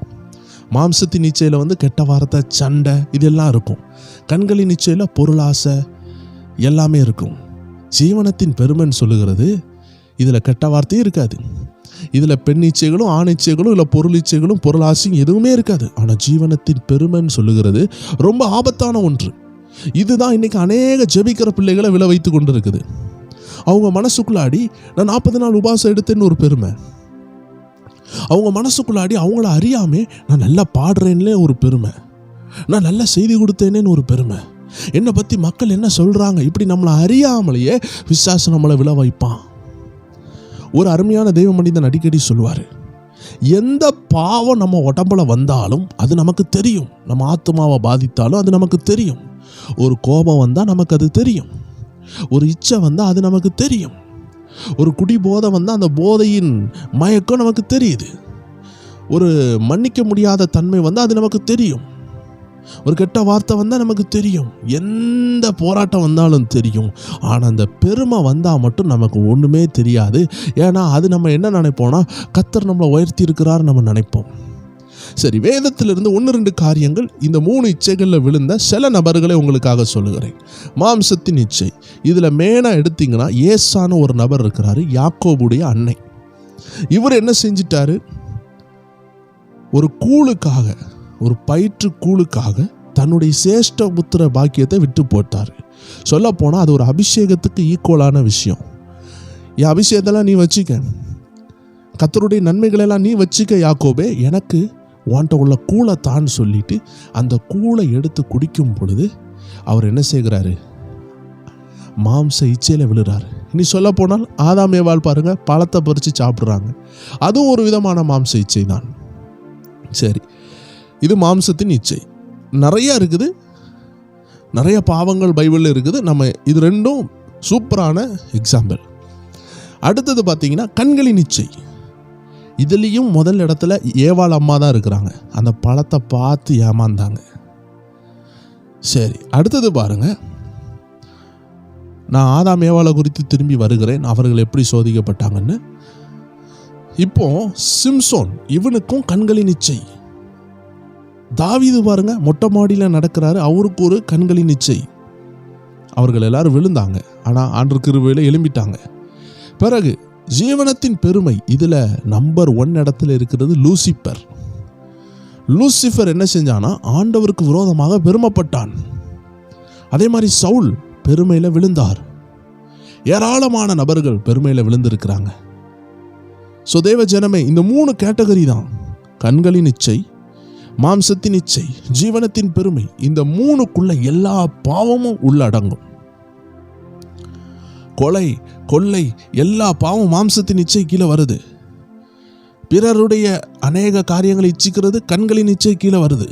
மாம்சத்தின் நிச்சயில கெட்ட வார்த்தை, சண்டை, இதெல்லாம் இருக்கும். கண்களின் நிச்சயில பொருளாசை எல்லாமே இருக்கும். ஜீவனத்தின் பெருமைன்னு சொல்லுகிறது இதில் கெட்ட வார்த்தையும் இருக்காது, இதில் பெண் இச்சைகளும் ஆண் இச்சைகளும் இல்லை பொருள் இச்சைகளும் பொருளாசையும் எதுவுமே இருக்காது. ஆனால் ஜீவனத்தின் பெருமைன்னு சொல்லுகிறது ரொம்ப ஆபத்தான ஒன்று. இதுதான் இன்னைக்கு அநேக ஜெபிக்கிற பிள்ளைகளை விழ வைத்து கொண்டு இருக்குது. அவங்க மனசுக்குள்ளாடி நான் 40 நாள் உபவாசம் எடுத்தேன்னு ஒரு பெருமை, அவங்க மனசுக்குள்ளாடி அவங்கள அறியாமே நான் நல்லா பாடுறேன்னே ஒரு பெருமை, நான் நல்லா செய்தி கொடுத்தேனேன்னு ஒரு பெருமை, என்னை பற்றி மக்கள் என்ன சொல்கிறாங்க, இப்படி நம்மளை அறியாமலேயே விசுவாசம் நம்மளை விழ வைப்பான். ஒரு அருமையான தெய்வ மனிதன் அடிக்கடி சொல்லுவார், எந்த பாவம் நம்ம உடம்புல வந்தாலும் அது நமக்கு தெரியும், நம்ம ஆத்மாவை பாதித்தாலும் அது நமக்கு தெரியும். ஒரு கோபம் வந்தால் நமக்கு அது தெரியும், ஒரு இச்சை வந்தால் அது நமக்கு தெரியும், ஒரு குடி போதை வந்தால் அந்த போதையின் மயக்கம் நமக்கு தெரியுது, ஒரு மன்னிக்க முடியாத தன்மை வந்தால் அது நமக்கு தெரியும், ஒரு கெட்ட வார்த்தை வந்தால் நமக்கு தெரியும், எந்த போராட்டம் வந்தாலும் தெரியும். ஆனால் அந்த பெருமை வந்தால் மட்டும் நமக்கு ஒன்றுமே தெரியாது. ஏன்னா அது நம்ம என்ன நினைப்போம்னா கர்த்தர் நம்மளை உயர்த்தி இருக்கிறார் நம்ம நினைப்போம். சரி, வேதத்திலிருந்து 1-2 காரியங்கள் இந்த 3 இச்சைகளில் விழுந்த சில நபர்களை உங்களுக்காக சொல்லுகிறேன். மாம்சத்தின் இச்சை, இதில் மெயினாக எடுத்தீங்கன்னா ஏசான ஒரு நபர் இருக்கிறாரு, யாக்கோபுடைய அன்னை. இவர் என்ன செஞ்சிட்டாரு, ஒரு கூழுக்காக, ஒரு பயிற்று கூழுக்காக தன்னுடைய சேஷ்ட புத்திர பாக்கியத்தை விட்டு போட்டார். சொல்ல போனால் அது ஒரு அபிஷேகத்துக்கு ஈக்குவலான விஷயம். என் அபிஷேகத்தெல்லாம் நீ வச்சுக்க, கர்த்தருடைய நன்மைகளெல்லாம் நீ வச்சுக்க யாக்கோபே, எனக்கு உன்கிட்ட உள்ள கூளை தான் சொல்லிட்டு அந்த கூளை எடுத்து குடிக்கும் பொழுது அவர் என்ன செய்கிறாரு, மாம்ச இச்சையில் விழுறாரு. இனி சொல்ல போனால் ஆதாம் ஏவாள் பாருங்க, பழத்தை பறித்து சாப்பிட்றாங்க, அதுவும் ஒரு விதமான மாம்ச இச்சை தான். சரி, இது மாம்சத்தின் இச்சை. நிறைய இருக்குது, நிறைய பாவங்கள் பைபிளில் இருக்குது. நம்ம இது 2ம் சூப்பரான எக்ஸாம்பிள். அடுத்தது பார்த்தீங்கன்னா கண்களின் இச்சை. இதுலேயும் முதல் இடத்துல ஏவாள் அம்மா தான் இருக்கிறாங்க. அந்த பழத்தை பார்த்து ஏமாந்தாங்க. சரி, அடுத்தது பாருங்க. நான் ஆதாம் ஏவாளை குறித்து திரும்பி வருகிறேன், அவர்கள் எப்படி சோதிக்கப்பட்டாங்கன்னு. இப்போ சிம்சோன், இவனுக்கும் கண்களின் இச்சை. தாவீது பாருங்க, மொட்டை மாடியில் நடக்கிறாரு, அவருக்கு ஒரு கண்களின் இச்சை. அவர்கள் எல்லாரும் விழுந்தாங்க, ஆனால் ஆண்டவர் கிருபையில எழும்பிட்டாங்க. பிறகு ஜீவனத்தின் பெருமை, இதுல நம்பர் 1 இடத்துல இருக்கிறது லூசிபர். லூசிபர் என்ன செஞ்சானா, ஆண்டவருக்கு விரோதமாக பெருமைப்பட்டான். அதே மாதிரி சவுல் பெருமையில விழுந்தார். ஏராளமான நபர்கள் பெருமையில விழுந்திருக்கிறாங்க. ஸோ தேவ ஜனமே, இந்த 3 கேட்டகரி தான்: கண்களின் இச்சை, மாம்சத்தின் இச்சை, ஜீவனத்தின் பெருமை. இந்த 3க்குள்ள எல்லா பாவமும் உள்ளடங்கும். கொலை, கொள்ளை, எல்லா பாவம் மாம்சத்தின் இச்சை கீழே வருது. பிறருடைய அநேக காரியங்களை இச்சிக்கிறது கண்களின் இச்சை கீழே வருது.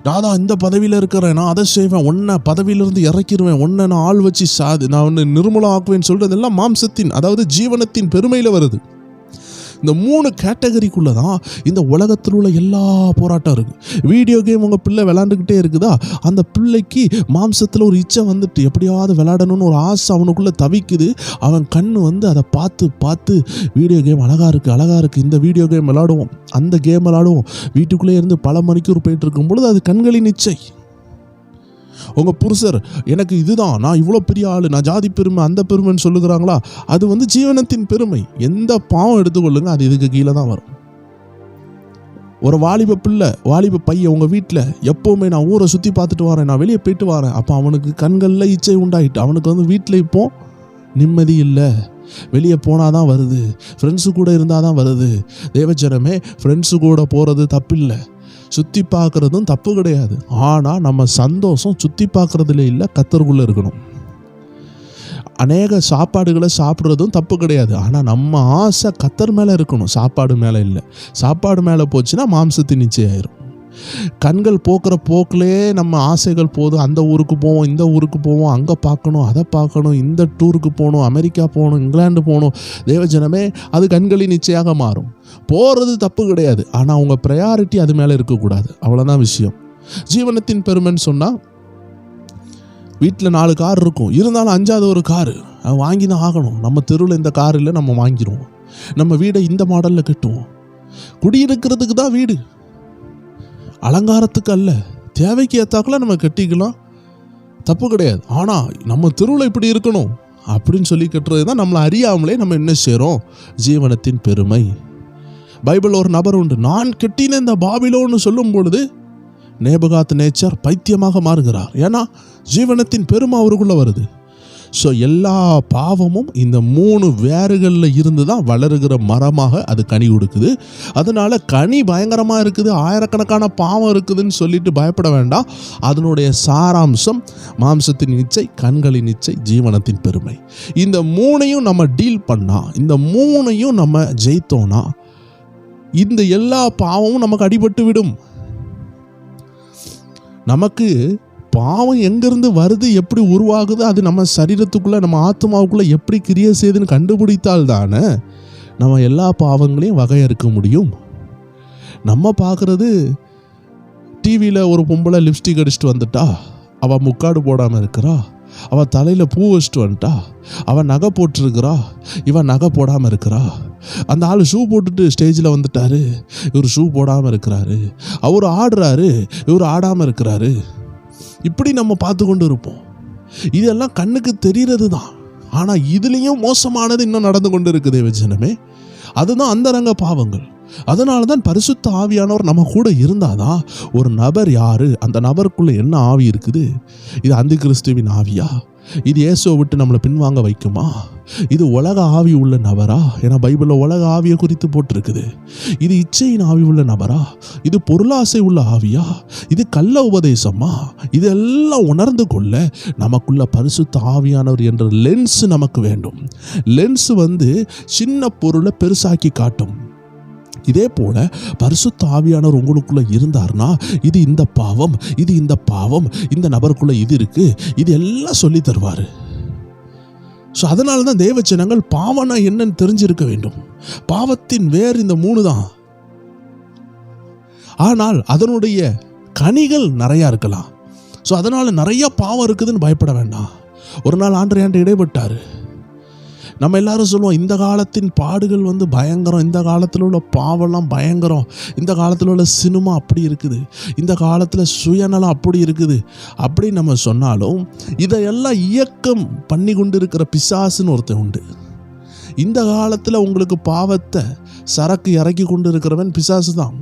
நான் தான் இந்த பதவியில் இருக்கிறேன், நான் அதை செய்வேன், ஒன்றை பதவியிலிருந்து இறக்கிடுவேன், ஒன்றை நான் ஆள் வச்சு நான் ஒன்று நிர்மூலம் ஆக்குவேன்னு சொல்றதெல்லாம் மாம்சத்தின், அதாவது ஜீவனத்தின் பெருமையில் வருது. இந்த 3 கேட்டகரிக்குள்ள தான் இந்த உலகத்தில் உள்ள எல்லா போராட்டம் இருக்கு. வீடியோ கேம் உங்கள் பிள்ளை விளாண்டுக்கிட்டே இருக்குதா, அந்த பிள்ளைக்கு மாம்சத்தில் ஒரு இச்சை வந்துட்டு எப்படியாவது விளையாடணும்னு ஒரு ஆசை அவனுக்குள்ளே தவிக்குது. அவன் கண்ணு அதை பார்த்து பார்த்து வீடியோ கேம் அழகாக இருக்குது, இந்த வீடியோ கேம் விளாடுவோம், அந்த கேம் விளாடுவோம், வீட்டுக்குள்ளே இருந்து பல மணிக்கூர் போயிட்டு இருக்கும் பொழுது அது கண்களின் இச்சை. உங்கள் புருஷர் எனக்கு இதுதான், நான் இவ்வளோ பெரிய ஆள், நான் ஜாதி பெருமை அந்த பெருமைன்னு சொல்லுகிறாங்களா, அது ஜீவனத்தின் பெருமை. எந்த பாவம் எடுத்துக்கொள்ளுங்க, அது இதுக்கு கீழே தான் வரும். ஒரு வாலிப பிள்ளை, வாலிப பையன் உங்கள் வீட்டில் எப்போவுமே நான் ஊரை சுற்றி பார்த்துட்டு வரேன், நான் வெளியே போயிட்டு வரேன், அப்போ அவனுக்கு கண்களில் இச்சை உண்டாயிட்டு அவனுக்கு வீட்டில் இப்போ நிம்மதி இல்லை. வெளியே போனால் தான் வருது, ஃப்ரெண்ட்ஸு கூட இருந்தால் தான் வருது. தேவஜனமே, ஃப்ரெண்ட்ஸு கூட போகிறது தப்பில்லை, சுற்றி பார்க்குறதும் தப்பு கிடையாது. ஆனால் நம்ம சந்தோஷம் சுற்றி பார்க்குறதுல இல்லை, கர்த்தருக்குள்ளே இருக்கணும். அநேக சாப்பாடுகளை சாப்பிட்றதும் தப்பு கிடையாது. ஆனால் நம்ம ஆசை கர்த்தர் மேலே இருக்கணும், சாப்பாடு மேலே இல்லை. சாப்பாடு மேலே போச்சுன்னா மாம்சத்தின் நிச்சயம் ஆயிரும். கண்கள் போக்குற போக்கிலே நம்ம ஆசைகள் போதும். அந்த ஊருக்கு போவோம், இந்த ஊருக்கு போவோம், அங்கே பார்க்கணும், அதை பார்க்கணும், இந்த டூருக்கு போகணும், அமெரிக்கா போகணும், இங்கிலாந்து போகணும். தேவஜனமே, அது கண்களின் நிச்சயாக மாறும். போகிறது தப்பு கிடையாது, ஆனால் உங்கள் ப்ரையாரிட்டி அது மேலே இருக்கக்கூடாது. அவ்வளோதான் விஷயம். ஜீவனத்தின் பெருமைன்னு சொன்னால், வீட்டில் 4 கார் இருக்கும், இருந்தாலும் 5வது ஒரு காரு வாங்கி தான் ஆகணும். நம்ம தெருவில் இந்த கார் இல்லை, நம்ம வாங்கிடுவோம். நம்ம வீடை இந்த மாடலில் கட்டுவோம். குடியிருக்கிறதுக்கு தான் வீடு, அலங்காரத்துக்கு அல்ல. தேவைக்கு ஏற்றாக்குள்ள நம்ம கட்டிக்கலாம், தப்பு கிடையாது. ஆனால் நம்ம தெருவில் இப்படி இருக்கணும் அப்படின்னு சொல்லி கட்டுறது தான் நம்மளை அறியாமலே நம்ம என்ன செய்கிறோம், ஜீவனத்தின் பெருமை. பைபிள் ஒரு நபர் உண்டு, நான் கட்டின இந்த பாபிலோன்னு சொல்லும் பொழுது நேபுகாத் நேச்சர் பைத்தியமாக மாறுகிறார். ஏன்னா ஜீவனத்தின் பெருமை அவருக்குள்ளே வருது. ஸோ எல்லா பாவமும் இந்த 3 வேறுகளில் இருந்து தான் வளருகிற மரமாக அது கனி கொடுக்குது. அதனால் கனி பயங்கரமாக இருக்குது, ஆயிரக்கணக்கான பாவம் இருக்குதுன்னு சொல்லிட்டு பயப்பட வேண்டாம். அதனுடைய சாராம்சம் மாம்சத்தின் இச்சை, கண்களின் இச்சை, ஜீவனத்தின் பெருமை. இந்த 3ஐயும் நம்ம டீல் பண்ணால், இந்த 3ஐயும் நம்ம ஜெயித்தோன்னா, இந்த எல்லா பாவமும் நமக்கு அடிபட்டு விடும். நமக்கு பாவம் எங்கேருந்து வருது, எப்படி உருவாகுது, அது நம்ம சரீரத்துக்குள்ளே, நம்ம ஆத்மாவுக்குள்ளே எப்படி கிரியை செய்யுதுன்னு கண்டுபிடித்தால் தானே நம்ம எல்லா பாவங்களையும் வகையறுக்க முடியும். நம்ம பார்க்குறது, டிவியில் ஒரு பொம்பளை லிப்ஸ்டிக் அடிச்சுட்டு வந்துட்டா, அவள் முக்காடு போடாமல் இருக்கிறா, அவள் தலையில் பூ வச்சுட்டு வந்துட்டா, அவள் நகை போட்டிருக்கிறா, இவன் நகை போடாமல் இருக்கிறா. அந்த ஆள் ஷூ போட்டுட்டு ஸ்டேஜில் வந்துட்டாரு, இவர் ஷூ போடாமல் இருக்கிறாரு. அவர் ஆடுறாரு, இவர் ஆடாமல் இருக்கிறாரு. இப்படி நம்ம பார்த்து கொண்டு இருப்போம். இதெல்லாம் கண்ணுக்கு தெரிகிறது தான். ஆனால் இதுலேயும் மோசமானது இன்னும் நடந்து கொண்டு இருக்குது தேவஜனமே. அதுதான் அந்தரங்க பாவங்கள். அதனால தான் பரிசுத்த ஆவியானவர் நம்ம கூட இருந்தாதான் ஒரு நபர் யாரு, அந்த நபருக்குள்ள என்ன ஆவி இருக்குது, இது அந்தி கிறிஸ்துவின் ஆவியா, இது இயேசுவை விட்டு நம்மளை பின்வாங்க வைக்குமா, இது உலக ஆவி உள்ள நபரா, ஏன்னா பைபிளில் உலக ஆவியை குறித்து போட்டிருக்குது. இது இச்சையின் ஆவி உள்ள நபரா, இது பொருளாசை உள்ள ஆவியா, இது கள்ள உபதேசமா, இதெல்லாம் உணர்ந்து கொள்ள நமக்குள்ள பரிசுத்த ஆவியானவர் என்ற லென்ஸ் நமக்கு வேண்டும். லென்ஸ் சின்ன பொருளை பெருசாக்கி காட்டும். இதே போல பரிசுத்த ஆவியானவர் உங்களுக்குள்ள இருந்தார்னா, இது இந்த பாவம், இது இந்த பாவம், இந்த நபருக்குள்ள இது இருக்கு, இது எல்லாம் சொல்லி தருவாரு. ஸோ அதனால தான் தேவஜனங்கள் பாவனா என்னன்னு தெரிஞ்சிருக்க வேண்டும். பாவத்தின் வேர் இந்த 3 தான். ஆனால் அதனுடைய கனிகள் நிறையா இருக்கலாம். ஸோ அதனால் நிறைய பாவம் இருக்குதுன்னு பயப்பட வேண்டாம். ஒரு நாள் ஆண்டவர் இடைப்பட்டார். நம்ம எல்லாரும் சொல்லுவோம், இந்த காலத்தின் பாடுகள் பயங்கரம், இந்த காலத்தில் உள்ள பாவம்லாம் பயங்கரம், இந்த காலத்தில் உள்ள சினிமா அப்படி இருக்குது, இந்த காலத்தில் சுயநலம் அப்படி இருக்குது அப்படின்னு நம்ம சொன்னாலும் இதையெல்லாம் இயக்கம் பண்ணி கொண்டு இருக்கிற பிசாசுன்னு ஒருத்தன் உண்டு. இந்த காலத்தில் உங்களுக்கு பாவத்தை சரக்கு இறக்கி கொண்டு இருக்கிறவன் பிசாசு தான்.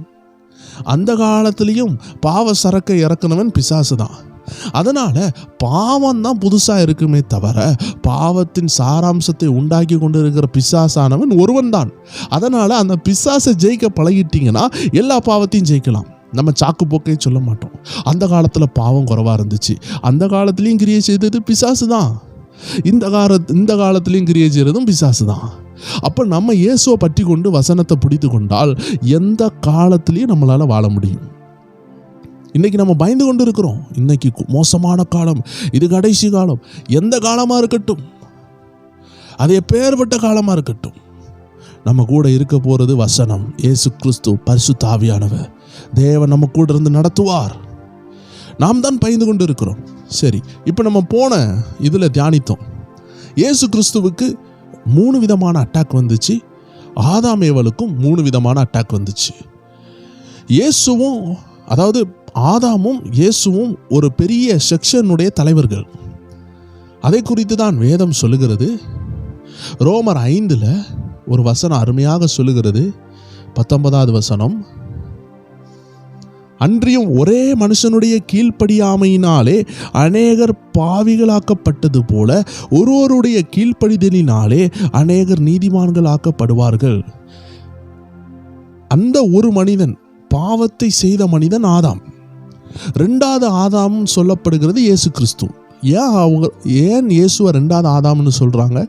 அந்த காலத்திலையும் பாவ சரக்கை இறக்குனவன் பிசாசு தான். அதனால பாவம் தான் புதுசா இருக்குமே தவிர பாவத்தின் சாராம்சத்தை உண்டாக்கி கொண்டு இருக்கிற பிசாசானவன் ஒருவன் தான். அதனால அந்த பிசாசை ஜெயிக்க பழகிட்டீங்கன்னா எல்லா பாவத்தையும் ஜெயிக்கலாம். நம்ம சாக்கு போக்கே சொல்ல மாட்டோம். அந்த காலத்துல பாவம் குறைவா இருந்துச்சு, அந்த காலத்திலையும் கிரியை செய்தது பிசாசு தான், இந்த காலத்திலையும் கிரியை செய்யறதும் பிசாசு தான். அப்ப நம்ம இயேசுவை பற்றி கொண்டு வசனத்தை பிடித்து கொண்டால் எந்த காலத்திலையும் நம்மளால வாழ முடியும். இன்னைக்கு நம்ம பயந்து கொண்டு இருக்கிறோம். இன்னைக்கு மோசமான காலம், இது கடைசி காலம். எந்த காலமா இருக்கட்டும், அது எப்பேற்பட்ட காலமா இருக்கட்டும், நம்ம கூட இருக்க போறது வசனம், இயேசு கிறிஸ்து, பரிசுத்த ஆவியானவர். தேவன் நம்ம கூட இருந்து நடத்துவார். நாம் தான் பயந்து கொண்டு இருக்கிறோம். சரி, இப்போ நம்ம போன இதில் தியானித்தோம். இயேசு கிறிஸ்துவுக்கு 3 விதமான அட்டாக் வந்துச்சு, ஆதாம் ஏவாளுக்கும் 3 விதமான அட்டாக் வந்துச்சு. இயேசுவும், அதாவது ஆதாமும் இயேசுவும் ஒரு பெரிய செக்ஷனுடைய தலைவர்கள். அதை குறித்து தான் வேதம் சொல்லுகிறது. ரோமர் 5 ஒரு வசனம் அருமையாக சொல்லுகிறது, 19வது வசனம். அன்றியும் ஒரே மனுஷனுடைய கீழ்ப்படியாமையினாலே அநேகர் பாவிகளாக்கப்பட்டது போல ஒருவருடைய கீழ்ப்படிதலினாலே அநேகர் நீதிமான்கள் ஆக்கப்படுவார்கள். அந்த ஒரு மனிதன், பாவத்தை செய்த மனிதன் ஆதாம். 2வது ஆதாம் சொல்லப்படுகிறது இயேசு கிறிஸ்து. ஏன் இயேசுவை 2வது ஆதாம்னு சொல்றாங்க,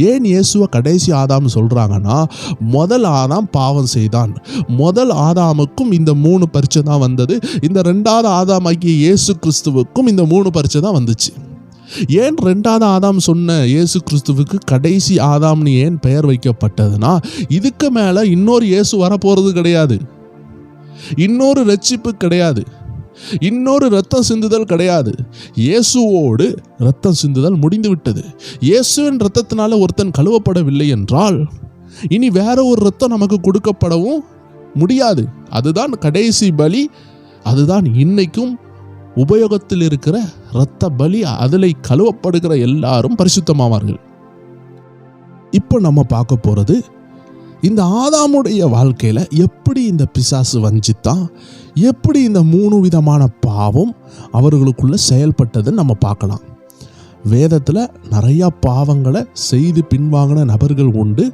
ஏன் இயேசுவை கடைசி ஆதாம் சொல்றாங்கன்னா, முதல் ஆதாம் பாவம் செய்தான். முதல் ஆதாமுக்கும் இந்த 3 பரீட்சை தான் வந்தது. இந்த 2வது ஆதாம் ஆகிய இயேசு கிறிஸ்துவுக்கும் இந்த 3 பரீட்சை தான் வந்துச்சு. ஏன் 2வது ஆதாம் சொன்ன இயேசு கிறிஸ்துவுக்கு கடைசி ஆதாம்னு ஏன் பெயர் வைக்கப்பட்டதுன்னா, இதுக்கு மேல இன்னொரு இயேசு வரப்போறது கிடையாது, இன்னொரு ரட்சிப்பு கிடையாது, இன்னொரு ரத்தம் சிந்துதல் கிடையாது. இயேசுவோடு ரத்தம் சிந்துதல் முடிந்து விட்டது. இயேசுவின் ரத்தத்தினால ஒருத்தன் கழுவப்படவில்லை என்றால் இனி வேற ஒரு ரத்தம் நமக்கு கொடுக்கப்படவும் முடியாது. அதுதான் கடைசி பலி, அதுதான் இன்னைக்கும் உபயோகத்தில் இருக்கிற இரத்த பலி. அதில் கழுவப்படுகிற எல்லாரும் பரிசுத்தமாவார்கள். இப்போ நம்ம பார்க்க போறது, இந்த ஆதாமுடைய வாழ்க்கையில எப்படி இந்த பிசாசு வஞ்சித்தான், எப்படி இந்த 3 விதமான பாவம் அவர்களுக்குள்ள செயல்பட்டதுன்னு நம்ம பார்க்கலாம். வேதத்தில் நிறைய பாவங்களை செய்து பின்வாங்கின நபர்கள் உண்டு.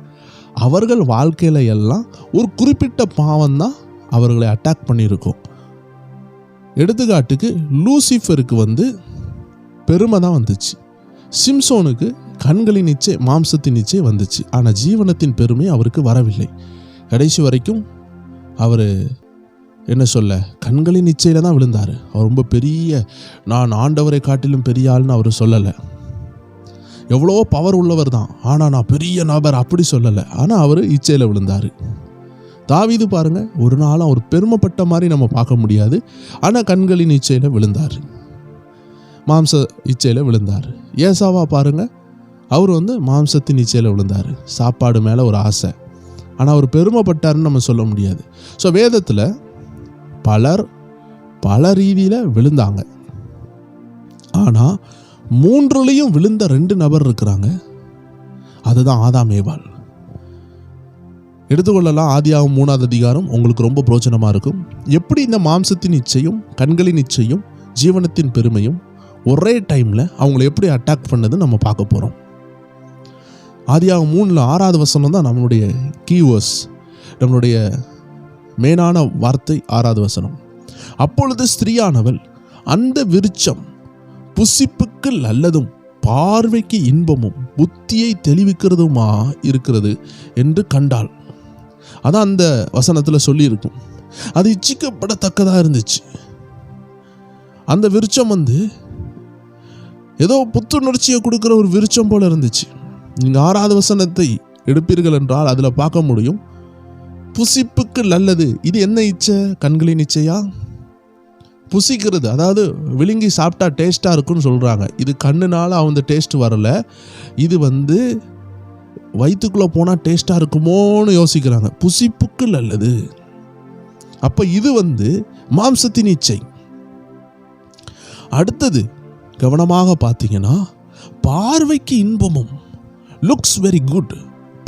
அவர்கள் வாழ்க்கையில எல்லாம் ஒரு குறிப்பிட்ட பாவம் தான் அவர்களை அட்டாக் பண்ணியிருக்கும். எடுத்துக்காட்டுக்கு லூசிஃபருக்கு பெருமை தான் வந்துச்சு, சிம்சோனுக்கு கண்களின் இச்சை, மாம்சத்தின் இச்சை வந்துச்சு. ஆனால் ஜீவனத்தின் பெருமை அவருக்கு வரவில்லை. கடைசி வரைக்கும் அவர் என்ன சொல்ல, கண்களின் இச்சையில் தான் விழுந்தார். அவர் ரொம்ப பெரிய, நான் ஆண்டவரை காட்டிலும் பெரிய ஆள்னு அவர் சொல்லலை. எவ்வளோ பவர் உள்ளவர் தான், ஆனால் நான் பெரிய நபர் அப்படி சொல்லலை. ஆனால் அவர் இச்சையில் விழுந்தார். தாவீது பாருங்க, ஒரு நாளும் அவர் பெருமைப்பட்ட மாதிரி நம்ம பார்க்க முடியாது, ஆனால் கண்களின் இச்சையில் விழுந்தார், மாம்ச இச்சையில் விழுந்தார். ஏசாவா பாருங்க, அவர் மாம்சத்தின் இச்சையில் விழுந்தார், சாப்பாடு மேலே ஒரு ஆசை, ஆனால் அவர் பெருமைப்பட்டாருன்னு நம்ம சொல்ல முடியாது. ஸோ வேதத்தில் பலர் பல ரீதியில் விழுந்தாங்க. ஆனால் 3லையும் விழுந்த 2 நபர் இருக்கிறாங்க. அதுதான் ஆதாம் ஏவாள். எடுத்துக்கொள்ளலாம். ஆதியாகமம் 3வது அதிகாரம் உங்களுக்கு ரொம்ப பிரோஜனமாக இருக்கும். எப்படி இந்த மாம்சத்தின் இச்சையும் கண்களின் இச்சையும் ஜீவனத்தின் பெருமையும் ஒரே டைமில் அவங்கள எப்படி அட்டாக் பண்ணதுன்னு நம்ம பார்க்க போகிறோம். ஆதியாகமம் 3:6வது வசனம் தான் நம்மளுடைய கீவேர்ஸ், நம்மளுடைய மேலான வார்த்தை. 6வது வசனம். அப்பொழுது ஸ்திரீயானவள் அந்த விருட்சம் புசிப்புக்கு நல்லதும் பார்வைக்கு இன்பமும் புத்தியை தெளிவிக்கிறதுமா இருக்கிறது என்று கண்டாள். அதான் அந்த வசனத்தில் சொல்லியிருக்கும். அது இச்சிக்கப்படத்தக்கதாக இருந்துச்சு. அந்த விருட்சம் ஏதோ புத்துணர்ச்சியை கொடுக்குற ஒரு விருட்சம் போல இருந்துச்சு. நீங்கள் 6வது வசனத்தை எடுப்பீர்கள் என்றால் அதில் பார்க்க முடியும், புசிப்புக்கு நல்லது. இது என்ன இச்சை? கண்களின் இச்சையா? புசிக்கிறது, அதாவது விழுங்கி சாப்பிட்டா டேஸ்ட்டாக இருக்குன்னு சொல்கிறாங்க. இது கண்ணுனால அந்த டேஸ்ட் வரலை, இது வயிற்றுக்குள்ளே போனால் டேஸ்ட்டாக இருக்குமோன்னு யோசிக்கிறாங்க. புசிப்புக்கு நல்லது. அப்போ இது மாம்சத்தின் இச்சை. அடுத்தது கவனமாக பார்த்தீங்கன்னா, பார்வைக்கு இன்பமும், லுக்ஸ் வெரி குட்,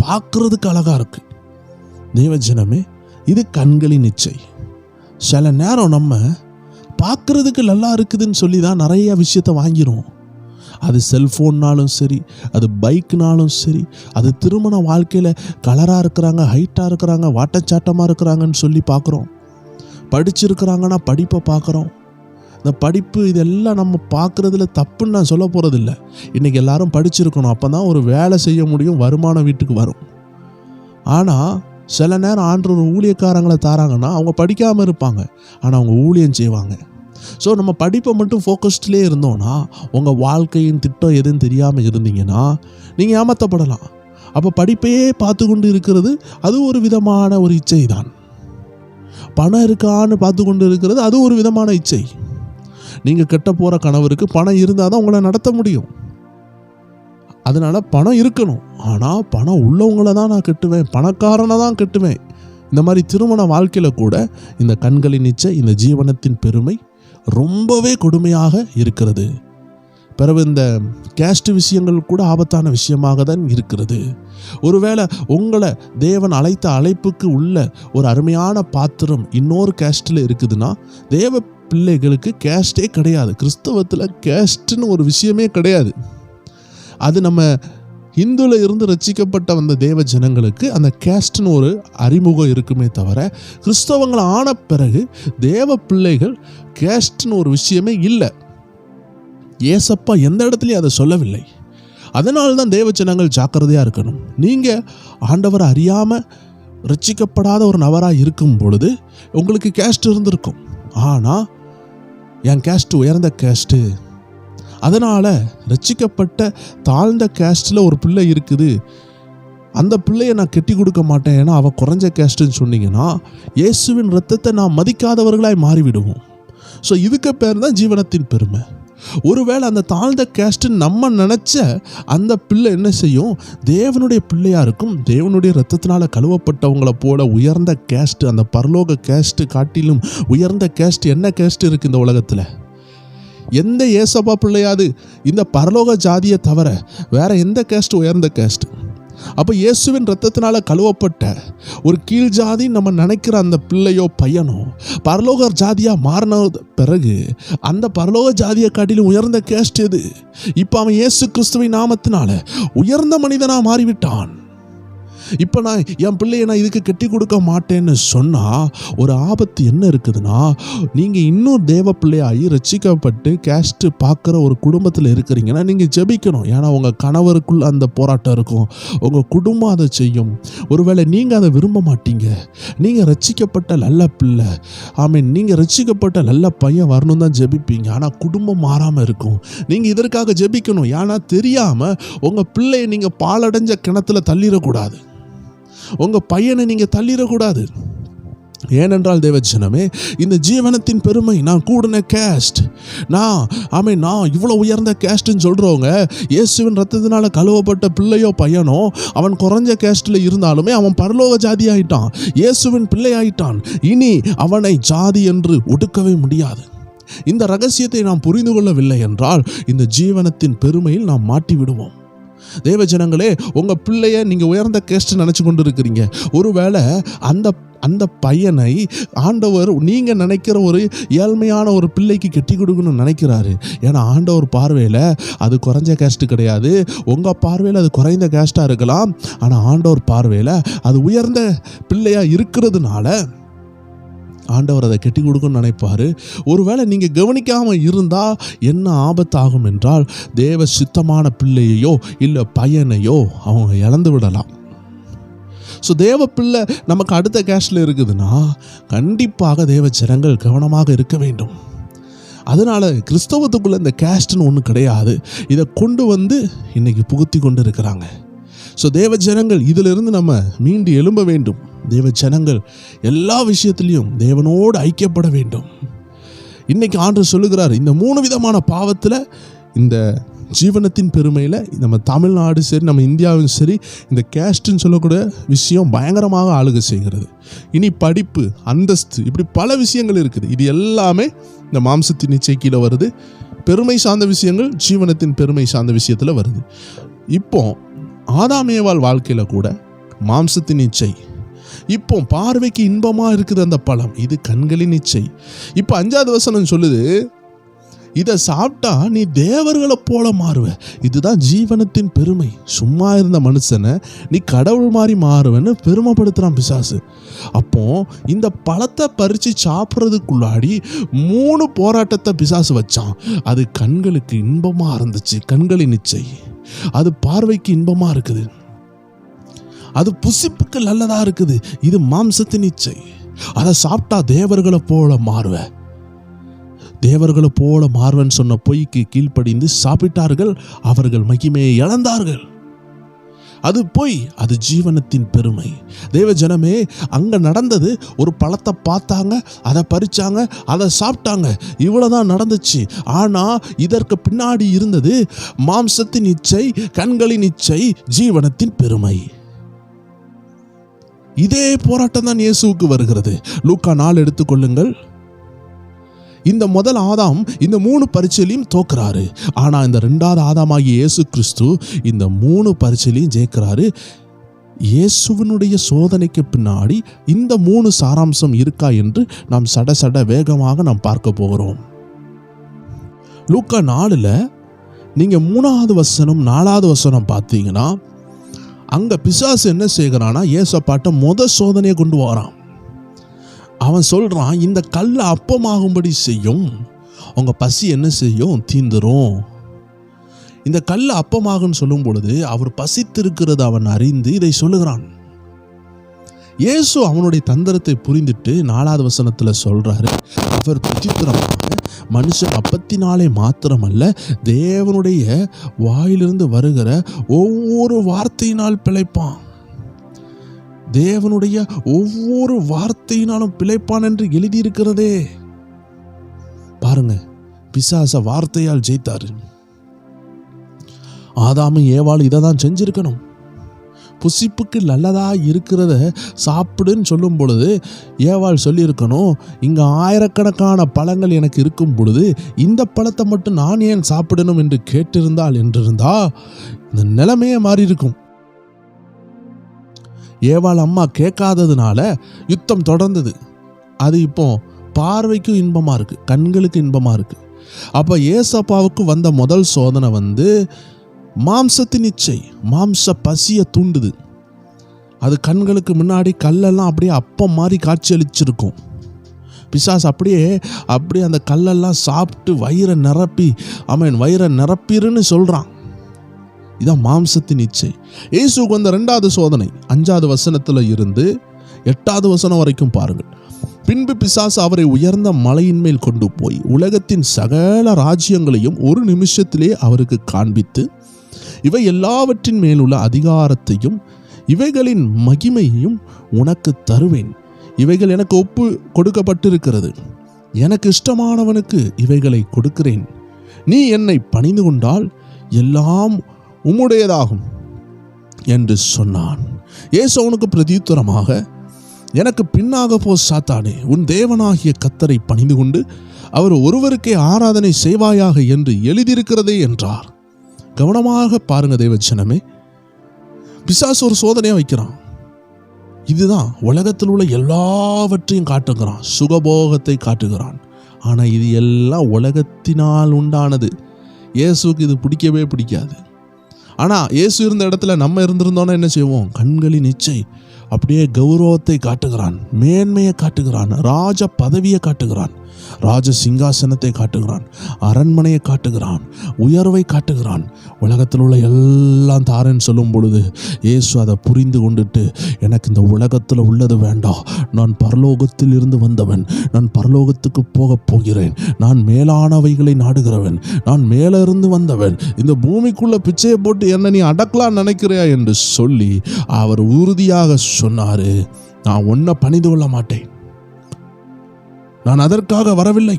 பார்க்கறதுக்கு அழகாக இருக்கு. தேவஜனமே, இது கண்களின் இச்சை. சில நேரம் நம்ம பார்க்கறதுக்கு நல்லா இருக்குதுன்னு சொல்லி தான் நிறைய விஷயத்தை வாங்கிடுவோம். அது செல்ஃபோன்னாலும் சரி, அது பைக்குனாலும் சரி, அது திருமண வாழ்க்கையில் கலராக இருக்கிறாங்க, ஹைட்டாக இருக்கிறாங்க, வாட்டச்சாட்டமாக இருக்கிறாங்கன்னு சொல்லி பார்க்குறோம். படிச்சிருக்கிறாங்கன்னா படிப்பை பார்க்குறோம். இந்த படிப்பு இதெல்லாம் நம்ம பார்க்குறதுல தப்புன்னு நான் சொல்ல போகிறதில்ல. இன்றைக்கி எல்லாரும் படிச்சிருக்கணும், அப்போ தான் ஒரு வேலை செய்ய முடியும், வருமானம் வீட்டுக்கு வரும். ஆனால் சில நேரம் ஆண்டவர் ஊழியக்காரங்களை தாராங்கன்னா அவங்க படிக்காமல் இருப்பாங்க, ஆனால் அவங்க ஊழியம் செய்வாங்க. ஸோ நம்ம படிப்பை மட்டும் ஃபோக்கஸ்ட்லேயே இருந்தோன்னா, உங்கள் வாழ்க்கையின் திட்டம் எதுன்னு தெரியாமல் இருந்தீங்கன்னா நீங்கள் ஏமாற்றப்படலாம். அப்போ படிப்பையே பார்த்து கொண்டு இருக்கிறது அது ஒரு விதமான ஒரு இச்சை தான். பணம் இருக்கான்னு பார்த்து கொண்டு இருக்கிறது அது ஒரு விதமான இச்சை. நீங்கள் கெட்ட போகிற கணவருக்கு பணம் இருந்தால் தான் உங்களை நடத்த முடியும். அதனால் பணம் இருக்கணும், ஆனால் பணம் உள்ளவங்கள தான் நான் கெட்டுவேன், பணக்காரனை தான் கெட்டுவேன். இந்த மாதிரி திருமண வாழ்க்கையில் கூட இந்த கண்களின் இச்சை, இந்த ஜீவனத்தின் பெருமை ரொம்பவே கொடுமையாக இருக்கிறது. பிறகு இந்த கேஸ்ட் விஷயங்கள் கூட ஆபத்தான விஷயமாக தான் இருக்கிறது. ஒருவேளை உங்களை தேவன் அழைத்த அழைப்புக்கு உள்ள ஒரு அருமையான பாத்திரம் இன்னொரு கேஸ்டில் இருக்குதுன்னா, தேவ பிள்ளைகளுக்கு கேஸ்டே கிடையாது. கிறிஸ்தவத்தில் கேஸ்ட்னு ஒரு விஷயமே கிடையாது. அது நம்ம இந்துல இருந்து ரட்சிக்கப்பட்ட வந்த தேவ ஜனங்களுக்கு அந்த கேஸ்ட்னு ஒரு அறிமுகம் இருக்குமே தவிர, கிறிஸ்தவங்கள் ஆன பிறகு தேவ பிள்ளைகள் கேஸ்ட்னு ஒரு விஷயமே இல்லை. ஏசப்பா எந்த இடத்துலையும் அதை சொல்லவில்லை. அதனால தான் தேவ ஜனங்கள் ஜாக்கிரதையாக இருக்கணும். நீங்கள் ஆண்டவரை அறியாமல் ரட்சிக்கப்படாத ஒரு நபராக இருக்கும் பொழுது உங்களுக்கு கேஸ்ட் இருந்திருக்கும். ஆனால் என் கேஸ்ட் உயர்ந்த கேஸ்ட்டு, அதனால் ரட்சிக்கப்பட்ட தாழ்ந்த கேஸ்டில் ஒரு பிள்ளை இருக்குது, அந்த பிள்ளையை நான் கெட்டி கொடுக்க மாட்டேன் ஏன்னா அவள் குறைஞ்ச கேஸ்ட்டுன்னு சொன்னீங்கன்னா, இயேசுவின் இரத்தத்தை நான் மதிக்காதவர்களாய் மாறிவிடுவோம். ஸோ இதுக்கு பேர் தான் ஜீவனத்தின் பெருமை. ஒருவேளை அந்த தாழ்ந்த கேஸ்ட்டுன்னு நம்ம நினச்ச அந்த பிள்ளை என்ன செய்யும், தேவனுடைய பிள்ளையாக இருக்கும். தேவனுடைய இரத்தத்தினால் கழுவப்பட்டவங்களை போல உயர்ந்த கேஸ்ட், அந்த பரலோக கேஸ்ட் காட்டிலும் உயர்ந்த கேஸ்ட் என்ன கேஸ்ட் இருக்குது இந்த உலகத்தில்? எந்த ஏசப்பா பிள்ளையாது இந்த பரலோக ஜாதியை தவிர வேற எந்த கேஸ்ட் உயர்ந்த கேஸ்ட்? அப்போ இயேசுவின் இரத்தத்தினால கழுவப்பட்ட ஒரு கீழ் ஜாதி நம்ம நினைக்கிற அந்த பிள்ளையோ பையனோ பரலோக ஜாதியாக மாறின பிறகு அந்த பரலோக ஜாதியை காட்டிலும் உயர்ந்த கேஸ்ட் எது? இப்போ அவன் இயேசு கிறிஸ்துவின் நாமத்தினால உயர்ந்த மனிதனாக மாறிவிட்டான். இப்போ நான் என் பிள்ளையை நான் இதுக்கு கட்டி கொடுக்க மாட்டேன்னு சொன்னால் ஒரு ஆபத்து என்ன இருக்குதுன்னா, நீங்கள் இன்னும் தேவ பிள்ளையாகி ரட்சிக்கப்பட்டு கேஸ்ட்டு பார்க்குற ஒரு குடும்பத்தில் இருக்கிறீங்கன்னா நீங்கள் ஜெபிக்கணும். ஏன்னா உங்கள் கணவருக்குள்ள அந்த போராட்டம் இருக்கும், உங்கள் குடும்பம் அதை செய்யும். ஒருவேளை நீங்கள் அதை விரும்ப மாட்டீங்க. நீங்கள் ரட்சிக்கப்பட்ட நல்ல பிள்ளை, ஆமீன், நீங்கள் ரட்சிக்கப்பட்ட நல்ல பையன் வரணும் தான் ஜெபிப்பீங்க. ஆனால் குடும்பம் மாறாமல் இருக்கும். நீங்கள் இதற்காக ஜெபிக்கணும். ஏன்னா தெரியாமல் உங்கள் பிள்ளையை நீங்கள் பாலடைஞ்ச கிணத்துல தள்ளிடக்கூடாது, உங்கள் பையனை நீங்கள் தள்ளிடக்கூடாது. ஏனென்றால் தேவஜனமே, இந்த ஜீவனத்தின் பெருமை, நான் கூடின கேஸ்ட், நான் இவ்வளோ உயர்ந்த கேஸ்ட்ன்னு சொல்கிறவங்க, இயேசுவின் ரத்தத்தினால கழுவப்பட்ட பிள்ளையோ பையனோ அவன் குறைஞ்ச கேஸ்டில் இருந்தாலுமே அவன் பரலோக ஜாதி ஆயிட்டான், இயேசுவின் பிள்ளை ஆயிட்டான். இனி அவனை ஜாதி என்று ஒடுக்கவே முடியாது. இந்த ரகசியத்தை நாம் புரிந்து கொள்ளவில்லை என்றால் இந்த ஜீவனத்தின் பெருமையில் நாம் மாட்டி விடுவோம். தேவ ஜனங்களே, உங்கள் பிள்ளைய நீங்கள் உயர்ந்த கேஸ்ட் நினச்சி கொண்டு இருக்கிறீங்க. ஒருவேளை அந்த பையனை ஆண்டவர் நீங்கள் நினைக்கிற ஒரு ஏழ்மையான ஒரு பிள்ளைக்கு கெட்டி கொடுக்கணும்னு நினைக்கிறாரு. ஏன்னா ஆண்டவர் பார்வையில் அது குறைஞ்ச கேஸ்ட்டு கிடையாது. உங்கள் பார்வையில் அது குறைந்த கேஸ்ட்டாக இருக்கலாம், ஆனால் ஆண்டவர் பார்வையில் அது உயர்ந்த பிள்ளையாக இருக்கிறதுனால ஆண்டவர் அதை கெட்டி கொடுக்கணும்னு நினைப்பார். ஒருவேளை நீங்கள் கவனிக்காமல் இருந்தால் என்ன ஆபத்தாகும் என்றால், தேவ சித்தமான பிள்ளையையோ இல்லை பையனையோ அவங்க இழந்து விடலாம். ஸோ தேவ பிள்ளை நமக்கு அடுத்த கேஸ்டில் இருக்குதுன்னா கண்டிப்பாக தேவ ஜனங்கள் கவனமாக இருக்க வேண்டும். அதனால் கிறிஸ்தவத்துக்குள்ளே இந்த கேஸ்ட்னு ஒன்று கிடையாது. இதை கொண்டு இன்னைக்கு புகுத்தி கொண்டு இருக்கிறாங்க. ஸோ தேவ ஜனங்கள் இதிலிருந்து நம்ம மீண்டு எழும்ப வேண்டும். தேவ ஜனங்கள் எல்லா விஷயத்திலையும் தேவனோடு ஐக்கியப்பட வேண்டும். இன்னைக்கு ஆண்டவர் சொல்லுகிறார், இந்த 3 விதமான பாவத்தில், இந்த ஜீவனத்தின் பெருமையில் நம்ம தமிழ்நாடு சரி, நம்ம இந்தியாவும் சரி, இந்த கேஸ்ட்ன்னு சொல்லக்கூடிய விஷயம் பயங்கரமாக ஆளுகை செய்கிறது. இனி படிப்பு, அந்தஸ்து, இப்படி பல விஷயங்கள் இருக்குது. இது எல்லாமே இந்த மாம்சத்தின் இச்சை கீழே வருது. பெருமை சார்ந்த விஷயங்கள் ஜீவனத்தின் பெருமை சார்ந்த விஷயத்தில் வருது. இப்போ ஆதாம் ஏவாள் வாழ்க்கையில் கூட மாம்சத்தின் இச்சை, இப்போ பார்வைக்கு இன்பமாக இருக்குது அந்த பழம், இது கண்களின் இச்சை. இப்போ 5வது வசனம் சொல்லுது, இதை சாப்பிட்டா நீ தேவர்களை போல மாறுவ. இதுதான் ஜீவனத்தின் பெருமை. சும்மா இருந்த மனுஷனை நீ கடவுள் மாதிரி மாறுவன்னு பெருமைப்படுத்துறான் பிசாசு. அப்போ இந்த பழத்தை பறித்து சாப்பிட்றதுக்குள்ளாடி 3 போராட்டத்தை பிசாசு வச்சான். அது கண்களுக்கு இன்பமாக இருந்துச்சு, கண்களின் இச்சை. அது பார்வைக்கு இன்பமாக இருக்குது, அது புசிப்புக்கு நல்லதா இருக்குது, இது மாம்சத்தின் இச்சை. அதை சாப்பிட்டா தேவர்களை போல மாறுவ. தேவர்களை போல மாறுவன் சொன்ன பொய்க்கு கீழ்ப்படிந்து சாப்பிட்டார்கள், அவர்கள் மகிமையை இழந்தார்கள். அது பொய், அது ஜீவனத்தின் பெருமை. தேவ ஜனமே, அங்க நடந்தது, ஒரு பழத்தை பார்த்தாங்க, அதை பறிச்சாங்க, அதை சாப்பிட்டாங்க, இவ்வளவுதான் நடந்துச்சு. ஆனா இதற்கு பின்னாடி இருந்தது மாம்சத்தின் இச்சை, கண்களின் இச்சை, ஜீவனத்தின் பெருமை. இதே போராட்டம் தான் இயேசுவுக்கு வருகிறது. லூக்கா 4 எடுத்துக்கொள்ளுங்கள். இந்த முதல் ஆதாம் இந்த 3 பரீட்சையிலையும் தோக்குறாரு. ஆனா இந்த 2வது ஆதாமாகிய இயேசு கிறிஸ்து இந்த 3 பரீட்சையிலையும் ஜெயிக்கிறாரு. இயேசுவினுடைய சோதனைக்கு பின்னாடி இந்த 3 சாராம்சம் இருக்கா என்று நாம் சட வேகமாக நாம் பார்க்க போகிறோம். லூக்கா 4ல் நீங்க 3வது வசனம் 4வது வசனம் பார்த்தீங்கன்னா, அங்க பிசாசு என்ன செய்கிறானா, ஏசப்பாட்ட முதல் சோதனையை கொண்டு வரான். அவன் சொல்றான், இந்த கல்லை அப்பமாகும்படி செய்யும், உங்க பசி என்ன செய்யும், தீந்துரும். இந்த கல்லை அப்பமாகுன்னு சொல்லும் பொழுது அவர் பசித்திருக்கிறது அவன் அறிந்து இதை சொல்லுகிறான். இயேசு அவனுடைய தந்திரத்தை புரிந்துட்டு 4வது வசனத்துல சொல்றாரு, அவர் பிரதித்திரமாக மனுஷன் அப்பத்தினாலே மாத்திரமல்ல, தேவனுடைய வாயிலிருந்து வருகிற ஒவ்வொரு வார்த்தையினால் பிழைப்பான். தேவனுடைய ஒவ்வொரு வார்த்தையினாலும் பிழைப்பான் என்று எழுதியிருக்கிறதே. பாருங்க, பிசாச வார்த்தையால் ஜெயித்தாரு. ஆதாமும் ஏவாளும் இதை தான் செஞ்சிருக்கணும். புசிப்புக்கு நல்லதா இருக்கிறத சாப்பிடுன்னு சொல்லும் பொழுது ஏவாள் சொல்லியிருக்கணும், இங்கே 1000கணக்கான பழங்கள் எனக்கு இருக்கும் பொழுது இந்த பழத்தை மட்டும் நான் ஏன் சாப்பிடணும் என்று கேட்டிருந்தால் என்றிருந்தா இந்த நிலைமையே மாறி இருக்கும். ஏவாள் அம்மா கேட்காததுனால யுத்தம் தொடர்ந்தது. அது இப்போ பார்வைக்கும் இன்பமாக இருக்கு, கண்களுக்கு இன்பமாக இருக்கு. அப்போ ஏசப்பாவுக்கு வந்த முதல் சோதனை மாம்சத்தின் இச்சை, மாம்ச பசியை தூண்டுது. அது கண்களுக்கு முன்னாடி கல்லெல்லாம் அப்படியே அப்பம் மாதிரி காட்சியளிச்சிருக்கும். பிசாசு அப்படியே அந்த கல்லெல்லாம் சாப்பிட்டு வயிறை நிரப்பிருன்னு சொல்றான். இதான் மாம்சத்தின் இச்சை. இயேசுக்கு வந்த 2வது சோதனை 5வது வசனத்துல இருந்து 8வது வசனம் வரைக்கும் பாருங்கள். பின்பு பிசாசு அவரை உயர்ந்த மலையின் மேல் கொண்டு போய் உலகத்தின் சகல ராஜ்யங்களையும் ஒரு நிமிஷத்திலே அவருக்கு காண்பித்து, இவை எல்லாவற்றின் மேலுள்ள அதிகாரத்தையும் இவைகளின் மகிமையையும் உனக்கு தருவேன். இவைகள் எனக்கு ஒப்பு கொடுக்கப்பட்டிருக்கிறது. எனக்கு இஷ்டமானவனுக்கு இவைகளை கொடுக்கிறேன். நீ என்னை பணிந்து கொண்டால் எல்லாம் உம்முடையதாகும் என்று சொன்னான். இயேசு அவனுக்கு பிரதியுத்தரமாக, எனக்கு பின்னாக போ சாத்தானே, உன் தேவனாகிய கர்த்தரை பணிந்து கொண்டு அவர் ஒருவருக்கே ஆராதனை செய்வாயாக என்று எழுதியிருக்கிறதே என்றார். கவனமாக பாருங்க தேவஜனமே, பிசாசு ஒரு சோதனையை வைக்கிறான். இதுதான் உலகத்தில் உள்ள எல்லாவற்றையும் காட்டுகிறான், சுகபோகத்தை காட்டுகிறான். ஆனா இது எல்லாம் உலகத்தினால் உண்டானது. இயேசுக்கு இது பிடிக்கவே பிடிக்காது. ஆனா இயேசு இருந்த இடத்துல நம்ம இருந்திருந்தோம்னா என்ன செய்வோம்? கண்களின் இச்சை, அப்படியே கௌரவத்தை காட்டுகிறான், மேன்மையை காட்டுகிறான், ராஜ பதவியை காட்டுகிறான், ராஜ சிங்காசனத்தை காட்டுகிறான், அரண்மனையை காட்டுகிறான், உயர்வை காட்டுகிறான். உலகத்தில் உள்ள எல்லாம் தாரேன்னு சொல்லும் பொழுது இயேசு அதை புரிந்து கொண்டுட்டு, எனக்கு இந்த உலகத்தில் உள்ளது வேண்டாம், நான் பரலோகத்தில் இருந்து வந்தவன், நான் பரலோகத்துக்கு போகப் போகிறேன், நான் மேலானவைகளை நாடுகிறவன், நான் மேலே இருந்து வந்தவன், இந்த பூமிக்குள்ள பிச்சையை போட்டு என்ன நீ அடக்கலாம் நினைக்கிறியா என்று சொல்லி அவர் உறுதியாக சொன்னாரு, நான் உன்னை பணிந்து கொள்ள மாட்டேன், நான் அதற்காக வரவில்லை,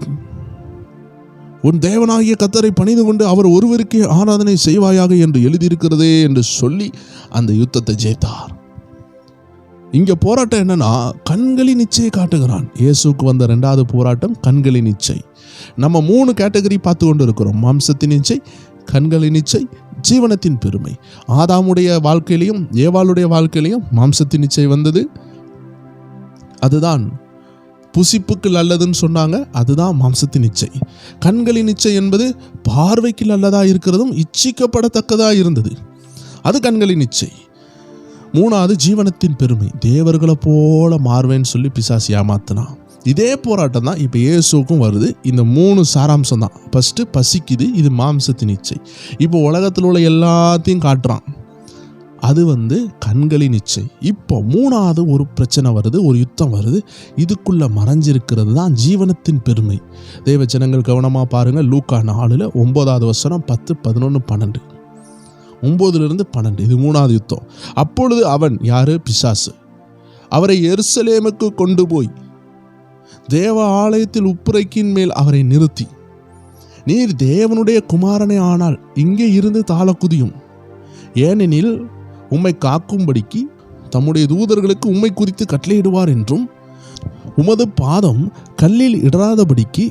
உன் தேவனாகிய கர்த்தரை பணிந்து கொண்டு அவர் ஒருவருக்கே ஆராதனை செய்வாயாக என்று எழுதியிருக்கிறதே என்று சொல்லி அந்த யுத்தத்தை ஜெயித்தார். இங்க போராட்டம் என்னன்னா, கண்களின் இச்சையை காட்டுகிறான். இயேசுக்கு வந்த 2வது போராட்டம் கண்களின் இச்சை. நம்ம 3 கேட்டகரி பார்த்து கொண்டு இருக்கிறோம். மாம்சத்தின் இச்சை, கண்களின் இச்சை, ஜீவனத்தின் பெருமை. ஆதாமுடைய வாழ்க்கையிலையும் ஏவாளுடைய வாழ்க்கையிலையும் மாம்சத்தின் இச்சை வந்தது. அதுதான் புசிப்புக்கு நல்லதுன்னு சொன்னாங்க. அதுதான் மாம்சத்தின் இச்சை. கண்களின் இச்சை என்பது பார்வைக்கு நல்லதா இருக்கிறதும் இச்சிக்கப்படத்தக்கதா இருந்தது. அது கண்களின் இச்சை. 3வது ஜீவனத்தின் பெருமை. தேவர்களை போல மாறுவேன்னு சொல்லி பிசாசு ஏமாத்தினான். இதே போராட்டம் தான் இப்போ இயேசுக்கும் வருது. இந்த 3 சாராம்சம் தான். ஃபஸ்ட்டு பசிக்குது, இது மாம்சத்தின் இச்சை. இப்போ உலகத்தில் உள்ள எல்லாத்தையும் காட்டுறான், அது கண்களின் இச்சை. இப்போ 3வது ஒரு பிரச்சனை வருது, ஒரு யுத்தம் வருது. இதுக்குள்ள மறைஞ்சிருக்கிறது தான் ஜீவனத்தின் பெருமை. தேவ ஜனங்கள் கவனமாக பாருங்க. லூக்கா 4 9வது வசனம் 10, 11, 12. 9லிருந்து 12 இது 3வது யுத்தம். அப்பொழுது அவன், யாரு? பிசாசு, அவரை எருசலேமுக்கு கொண்டு போய் தேவ ஆலயத்தில் உப்புரைக்கின் மேல் அவரை நிறுத்தி, நீர் தேவனுடைய குமாரனே ஆனால் இங்கே இருந்து தாழ குதியும், ஏனெனில் உம்மை காக்கும்படிக்கு தம்முடைய தூதர்களுக்கு உம்மை குறித்து கட்டளையிடுவார் என்றும் உமது பாதம் கல்லில் இடராதபடிக்கு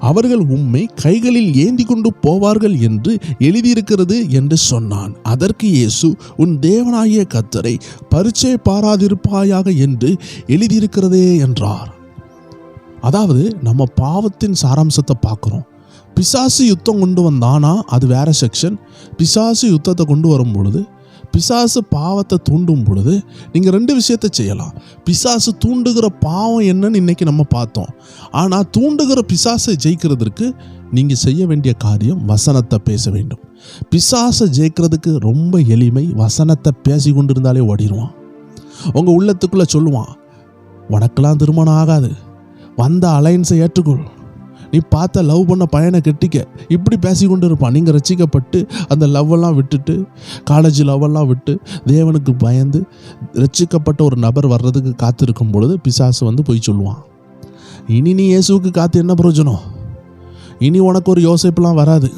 அவர்கள் உம்மை கைகளில் ஏந்தி கொண்டு போவார்கள் என்று எழுதியிருக்கிறது என்று சொன்னான். அதற்கு இயேசு, உன் தேவனாகிய கர்த்தரை பரீட்சை பாராதிருப்பாயாக என்று எழுதியிருக்கிறதே என்றார். அதாவது நம்ம பாவத்தின் சாராம்சத்தை பார்க்குறோம். பிசாசு யுத்தம் கொண்டு வந்தானா அது வேற செக்ஷன். பிசாசு யுத்தத்தை கொண்டு வரும் பொழுது, பிசாசு பாவத்தை தூண்டும் பொழுது நீங்கள் 2 விஷயத்தை செய்யலாம். பிசாசு தூண்டுகிற பாவம் என்னன்னு இன்னைக்கு நம்ம பார்த்தோம். ஆனால் தூண்டுகிற பிசாசை ஜெயிக்கிறதுக்கு நீங்கள் செய்ய வேண்டிய காரியம் வசனத்தை பேச வேண்டும். பிசாசை ஜெயிக்கிறதுக்கு ரொம்ப எளிமை. வசனத்தை பேசி கொண்டு இருந்தாலே ஓடிடுவான். உங்கள் உள்ளத்துக்குள்ளே சொல்லுவான், உனக்கெல்லாம் திருமணம் ஆகாது, வந்த அலைன்ஸை ஏற்றுக்கொள், நீ பார்த்த லவ் பண்ண பையனை கெட்டிக்க, இப்படி பேசி கொண்டு இருப்பான். நீங்கள் ரசிக்கப்பட்டு அந்த லவ்வெல்லாம் விட்டுட்டு, காலேஜ் லவ்வெல்லாம் விட்டு தேவனுக்கு பயந்து ரசிக்கப்பட்ட ஒரு நபர் வர்றதுக்கு காத்திருக்கும் பொழுது பிசாசு போய் சொல்லுவான், இனி நீ இயேசுவுக்கு காத்து என்ன பிரயோஜனம், இனி உனக்கு ஒரு யோசேப்புலாம் வராது,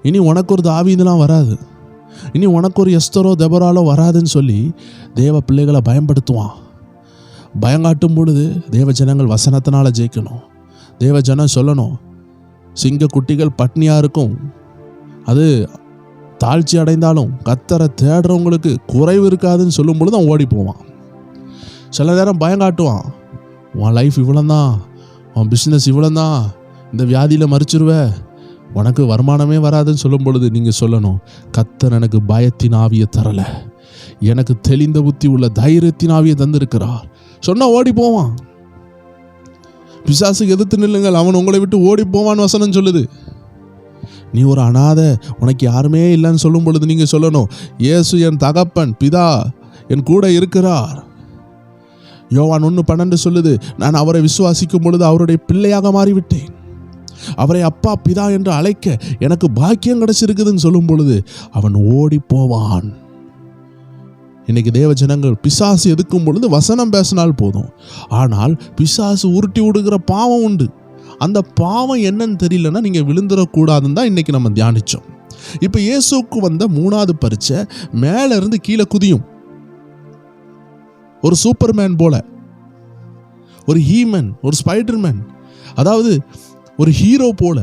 இனி உனக்கு ஒரு தாவீதுலாம் வராது, இனி உனக்கு ஒரு எஸ்தரோ தெபராலோ வராதுன்னு சொல்லி தேவ பிள்ளைகளை பயன்படுத்துவான். பயங்காட்டும் பொழுது தேவ ஜனங்கள் வசனத்தினால ஜெயிக்கணும். தேவ ஜனம் சொல்லணும், சிங்க குட்டிகள் பட்னியாக இருக்கும், அது தாழ்ச்சி அடைந்தாலும் கர்த்தரை தேடுறவங்களுக்கு குறைவு இருக்காதுன்னு சொல்லும் பொழுது அவன் ஓடி போவான். சில நேரம் பயங்காட்டுவான், உன் லைஃப் இவ்வளோதான், உன் பிஸ்னஸ் இவ்வளோதான், இந்த வியாதியில் மறிச்சிருவ, உனக்கு வருமானமே வராதுன்னு சொல்லும் பொழுது நீங்கள் சொல்லணும், கர்த்தர் எனக்கு பயத்தின் ஆவியை தரலை, எனக்கு தெளிந்த புத்தி உள்ள தைரியத்தின் ஆவியை தந்திருக்கிறார் சொன்னால் ஓடி போவான். பிசாசுக்கு எதிர்த்து நில்லுங்கள், அவன் உங்களை விட்டு ஓடி போவான்னு வசனம் சொல்லுது. நீ ஒரு அனாதை, உனக்கு யாருமே இல்லைன்னு சொல்லும் பொழுது நீங்கள் சொல்லணும், இயேசு என் தகப்பன், பிதா என் கூட இருக்கிறார். யோவான் 1:12 சொல்லுது, நான் அவரை விசுவாசிக்கும் பொழுது அவருடைய பிள்ளையாக மாறிவிட்டேன், அவரை அப்பா பிதா என்று அழைக்க எனக்கு பாக்கியம் கிடைச்சிருக்குதுன்னு சொல்லும் பொழுது அவன் ஓடி போவான். இன்னைக்கு தேவ ஜனங்கள் பிசாசு எதுக்கும் பொழுது வசனம் பேசினால் போதும். ஆனால் பிசாசு உருட்டி விடுகிற பாவம் உண்டு. அந்த பாவம் என்னன்னு தெரியலன்னா நீங்கள் விழுந்துடக்கூடாதுன்னு தான் இன்னைக்கு நம்ம தியானிச்சோம். இப்போ இயேசுக்கு வந்த 3வது பரீட்சை மேல இருந்து கீழே குதியும். ஒரு சூப்பர்மேன் போல, ஒரு ஹீமன், ஒரு ஸ்பைடர்மேன், அதாவது ஒரு ஹீரோ போல,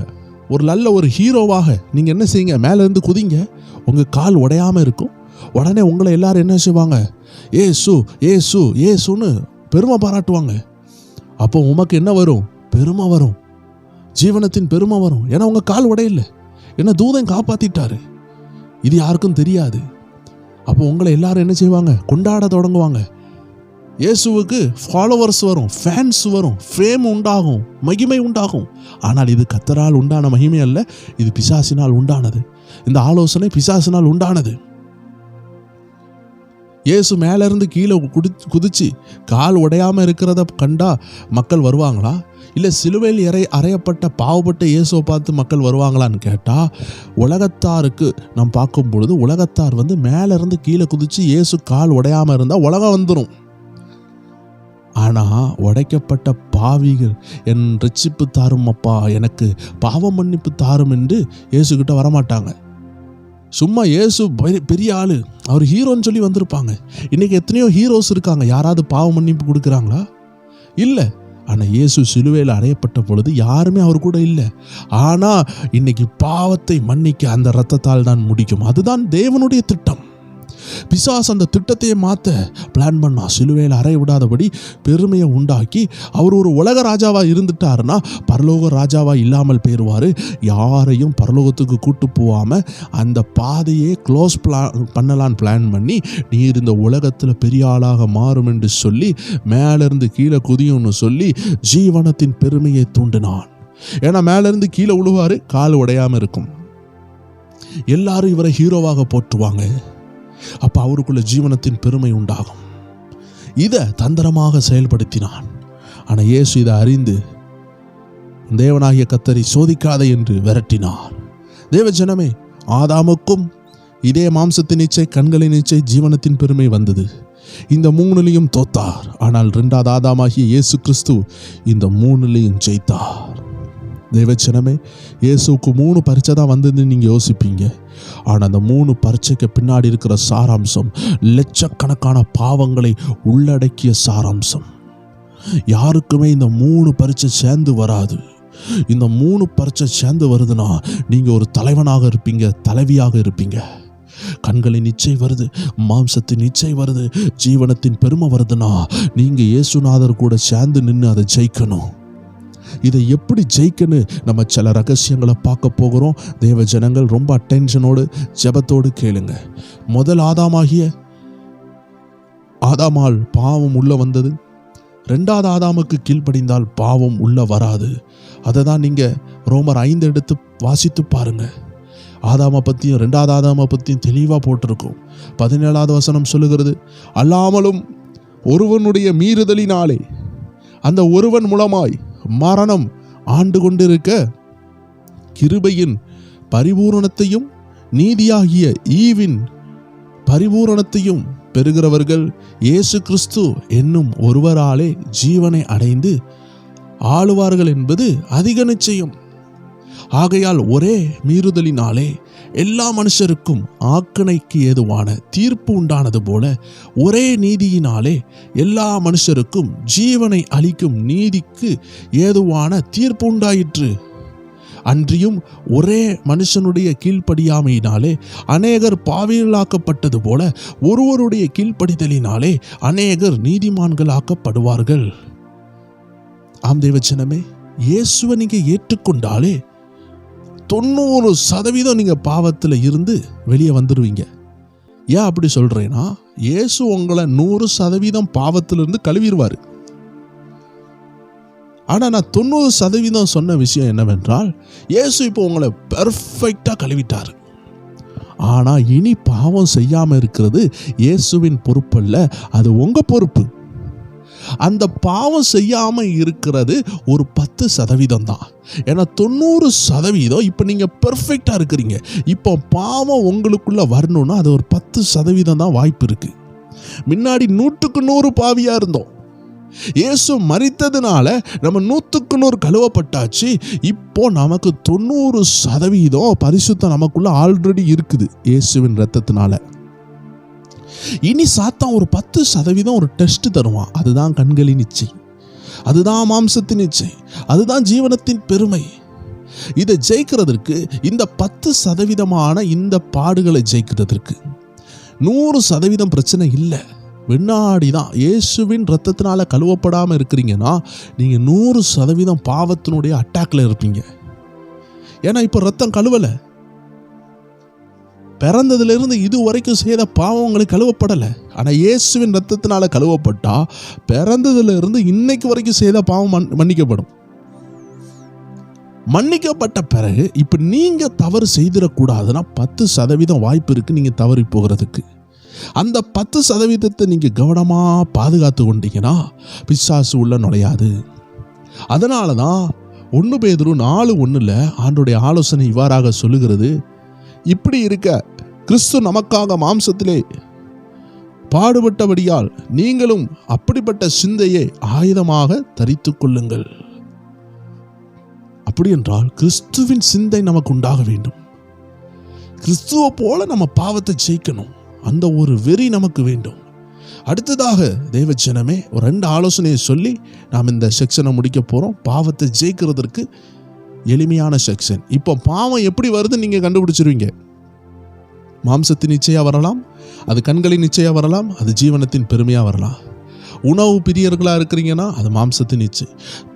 ஒரு நல்ல ஒரு ஹீரோவாக நீங்கள் என்ன செய்யுங்க, மேல இருந்து குதிங்க. உங்கள் கால் உடையாமல் இருக்கும். உடனே உங்களை எல்லாரும் என்ன செய்வாங்க, ஏசு ஏசு ஏசுன்னு பெருமை பாராட்டுவாங்க. அப்போ உமக்கு என்ன வரும்? பெருமை வரும், ஜீவனத்தின் பெருமை வரும். ஏன்னா உங்கள் கால் உடையில, ஏன்னா தூதன் காப்பாற்றிட்டாரு. இது யாருக்கும் தெரியாது. அப்போ உங்களை எல்லாரும் என்ன செய்வாங்க, கொண்டாட தொடங்குவாங்க. இயேசுவுக்கு ஃபாலோவர்ஸ் வரும், ஃபேன்ஸ் வரும், ஃபேம் உண்டாகும், மகிமை உண்டாகும். ஆனால் இது கர்த்தரால் உண்டான மகிமை அல்ல, இது பிசாசினால் உண்டானது. இந்த ஆலோசனை பிசாசினால் உண்டானது. இயேசு மேலேருந்து கீழே குதிச்சு கால் உடையாமல் இருக்கிறத கண்டா மக்கள் வருவாங்களா? இல்லை சிலுவையில் அறையப்பட்ட பாவப்பட்ட இயேசுவை பார்த்து மக்கள் வருவாங்களான்னு கேட்டால், உலகத்தாருக்கு நாம் பார்க்கும் பொழுது உலகத்தார் மேலேருந்து கீழே குதிச்சு இயேசு கால் உடையாமல் இருந்தால் உலகம் வந்துடும். ஆனால் உடைக்கப்பட்ட பாவிகள் என் ரட்சிப்பு தாரும் அப்பா, எனக்கு பாவ மன்னிப்பு தாரும் என்று இயேசுக்கிட்ட வரமாட்டாங்க. சும்மா இயேசு பெரிய ஆள், அவர் ஹீரோன்னு சொல்லி வந்திருப்பாங்க. இன்றைக்கி எத்தனையோ ஹீரோஸ் இருக்காங்க, யாராவது பாவ மன்னிப்பு கொடுக்குறாங்களா? இல்லை. ஆனால் இயேசு சிலுவையில் அறையப்பட்ட பொழுது யாருமே அவர் கூட இல்லை. ஆனால் இன்னைக்கு பாவத்தை மன்னிக்க அந்த இரத்தத்தால் தான் முடிக்கும். அதுதான் தேவனுடைய திட்டம். பிசாசு அந்த திட்டத்தையே மாற்ற பிளான் பண்ணா. சிலுவையில் அறைய விடாதபடி பெருமையை உண்டாக்கி அவர் ஒரு உலக ராஜாவாக இருந்துட்டாருன்னா பரலோக ராஜாவாக இல்லாமல் போயிடுவார். யாரையும் பரலோகத்துக்கு கூட்டு போகாமல் அந்த பாதையே க்ளோஸ் பண்ணலான்னு பிளான் பண்ணி, நீர் இந்த உலகத்தில் பெரிய ஆளாக மாறும் என்று சொல்லி மேலேருந்து கீழே குதியும்னு சொல்லி ஜீவனத்தின் பெருமையை தூண்டினான். ஏன்னா மேலேருந்து கீழே விழுவார், கால் உடையாமல் இருக்கும். எல்லாரும் இவரை ஹீரோவாக போற்றுவாங்க. அப்போ அவருக்குள்ள ஜீவனத்தின் பெருமை உண்டாகும். இதை தந்திரமாக செயல்படுத்தினான். ஆனால் இயேசு இதை அறிந்து தேவனாகிய கர்த்தரை சோதிக்காதே என்று விரட்டினார். தேவ ஜனமே, ஆதாமுக்கும் இதே மாம்சத்தின் இச்சை, கண்களின் இச்சை, ஜீவனத்தின் பெருமை வந்தது. இந்த மூணுலையும் தோத்தார். ஆனால் 2வது ஆதாமாகிய இயேசு கிறிஸ்து இந்த மூணுலையும் ஜெயித்தார். தேவச்சனமே, இயேசுக்கு 3 பரீட்சை தான் வந்ததுன்னு நீங்கள் யோசிப்பீங்க. ஆனால் அந்த 3 பரீட்சைக்கு பின்னாடி இருக்கிற சாராம்சம் லட்சக்கணக்கான பாவங்களை உள்ளடக்கிய சாராம்சம். யாருக்குமே இந்த 3 பரீட்சை சேர்ந்து வராது. இந்த 3 பரீட்சை சேர்ந்து வருதுன்னா நீங்கள் ஒரு தலைவனாக இருப்பீங்க, தலைவியாக இருப்பீங்க. கண்களின் இச்சை வருது, மாம்சத்தின் இச்சை வருது, ஜீவனத்தின் பெருமை வருதுன்னா நீங்கள் இயேசுநாதர் கூட சேர்ந்து நின்று அதை ஜெயிக்கணும். இதை எப்படி ஜெயிக்கணும் நம்ம சில ரகசியங்களை பார்க்க போகிறோம். தேவ ஜனங்கள் ரொம்ப அட்டென்ஷனோடு ஜெபத்தோடு கேளுங்க. முதல் ஆதாமால் பாவம் உள்ள வந்தது. 2வது ஆதாமுக்கு கீழ்ப்படிந்தால் பாவம் உள்ள வராது. அதை தான் நீங்கள் ரோமர் 5 எடுத்து வாசித்து பாருங்க. ஆதாமை பற்றியும் 2வது ஆதாமை பற்றியும் தெளிவாக போட்டிருக்கும். 17வது வசனம் சொல்லுகிறது, அல்லாமலும் ஒருவனுடைய மீறுதலினாலே அந்த ஒருவன் மூலமாய் மரணம் ஆண்டு கொண்டிருக்க கிருபையின் பரிபூரணத்தையும் நீதியாகிய ஈவின் பரிபூரணத்தையும் பெறுகிறவர்கள் இயேசு கிறிஸ்து என்னும் ஒருவராலே ஜீவனை அடைந்து ஆளுவார்கள் என்பது அதிக நிச்சயம். ஆகையால் ஒரே மீறுதலினாலே எல்லா மனுஷருக்கும் ஆக்கினைக்கு ஏதுவான தீர்ப்பு உண்டானது போல ஒரே நீதியினாலே எல்லா மனுஷருக்கும் ஜீவனை அளிக்கும் நீதிக்கு ஏதுவான தீர்ப்பு உண்டாயிற்று. அன்றியும் ஒரே மனுஷனுடைய கீழ்ப்படியாமையினாலே அநேகர் பாவிகளாக்கப்பட்டது போல ஒருவருடைய கீழ்ப்படிதலினாலே அநேகர் நீதிமான்களாக்கப்படுவார்கள். ஆம் தேவச்சனமே, இயேசுவை நீங்க ஏற்றுக்கொண்டாலே 90% நீங்கள் பாவத்தில் இருந்து வெளியே வந்துடுவீங்க. ஏன் அப்படி சொல்கிறேன்னா, இயேசு உங்களை 100% பாவத்திலிருந்து கழுவிடுவார். ஆனால் நான் 90% சொன்ன விஷயம் என்னவென்றால், இயேசு இப்போ உங்களை பெர்ஃபெக்டாக கழுவிட்டார். ஆனால் இனி பாவம் செய்யாமல் இருக்கிறது இயேசுவின் பொறுப்பல்ல, அது உங்கள் பொறுப்பு. அந்த பாவம் செய்யாமல் இருக்கிறது ஒரு 10% தான். ஏன்னா 90% இப்போ நீங்கள் பெர்ஃபெக்டாக இருக்கிறீங்க. இப்போ பாவம் உங்களுக்குள்ளே வரணும்னா அது ஒரு 10% தான் வாய்ப்பு இருக்குது. முன்னாடி 100க்கு 100 பாவியாக இருந்தோம். இயேசு மரித்ததுனால நம்ம 100க்கு 100 கழுவப்பட்டாச்சு. இப்போ நமக்கு 90% பரிசுத்தம் நமக்குள்ள ஆல்ரெடி இருக்குது இயேசுவின் இரத்தத்தினால. இனி சாத்தான் ஒரு 10% ஒரு டெஸ்ட் தருவான். அதுதான் கண்களின் இச்சை, அதுதான் மாம்சத்தின் இச்சை, அதுதான் ஜீவனத்தின் பெருமை. இதை ஜெயிக்கிறதற்கு இந்த 10% இந்த பாடுகளை ஜெயிக்கிறதற்கு 100% பிரச்சனை இல்லை. முன்னாடி தான் இயேசுவின் ரத்தத்தினால கழுவப்படாமல் இருக்கிறீங்கன்னா நீங்கள் 100% பாவத்தினுடைய அட்டாக்ல இருப்பீங்க. ஏன்னா இப்போ ரத்தம் கழுவலை. பிறந்ததுலேருந்து இது வரைக்கும் செய்த பாவங்களை கழுவப்படலை. ஆனால் இயேசுவின் ரத்தத்தினால கழுவப்பட்டா பிறந்ததுலேருந்து இன்னைக்கு வரைக்கும் செய்த பாவம் மன்னிக்கப்படும். மன்னிக்கப்பட்ட பிறகு இப்போ நீங்கள் தவறு செய்திடக்கூடாதுன்னா 10% வாய்ப்பு இருக்குது நீங்கள் தவறி போகிறதுக்கு. அந்த 10% நீங்கள் கவனமாக பாதுகாத்து கொண்டீங்கன்னா பிசாசு உள்ள நுழையாது. அதனால தான் 1 பேதுரு 4:1 ஆண்டோடைய ஆலோசனை இவ்வாறாக சொல்லுகிறது, இப்படி இருக்க கிறிஸ்து நமக்காக மாம்சத்திலே பாடுபட்டபடியால் நீங்களும் அப்படிப்பட்ட சிந்தையை ஆயுதமாக தரித்து கொள்ளுங்கள். அப்படி என்றால் கிறிஸ்துவின் சிந்தை நமக்கு உண்டாக வேண்டும். கிறிஸ்துவை போல நம்ம பாவத்தை ஜெயிக்கணும், அந்த ஒரு வெறி நமக்கு வேண்டும். அடுத்ததாக தேவஜனமே ஒரு 2 ஆலோசனையை சொல்லி நாம் இந்த செக்ஷனை முடிக்க போறோம். பாவத்தை ஜெயிக்கிறதுக்கு எளிமையான செக்ஷன். இப்போ பாவம் எப்படி வருது நீங்க கண்டுபிடிச்சிருவீங்க. மாம்சத்தின் நிச்சயா வரலாம், அது கண்களின் நிச்சயா வரலாம், அது ஜீவனத்தின் பெருமையா வரலாம். உணவு பிரியர்களா இருக்கிறீங்கன்னா அது மாம்சத்தின் நிச்சை.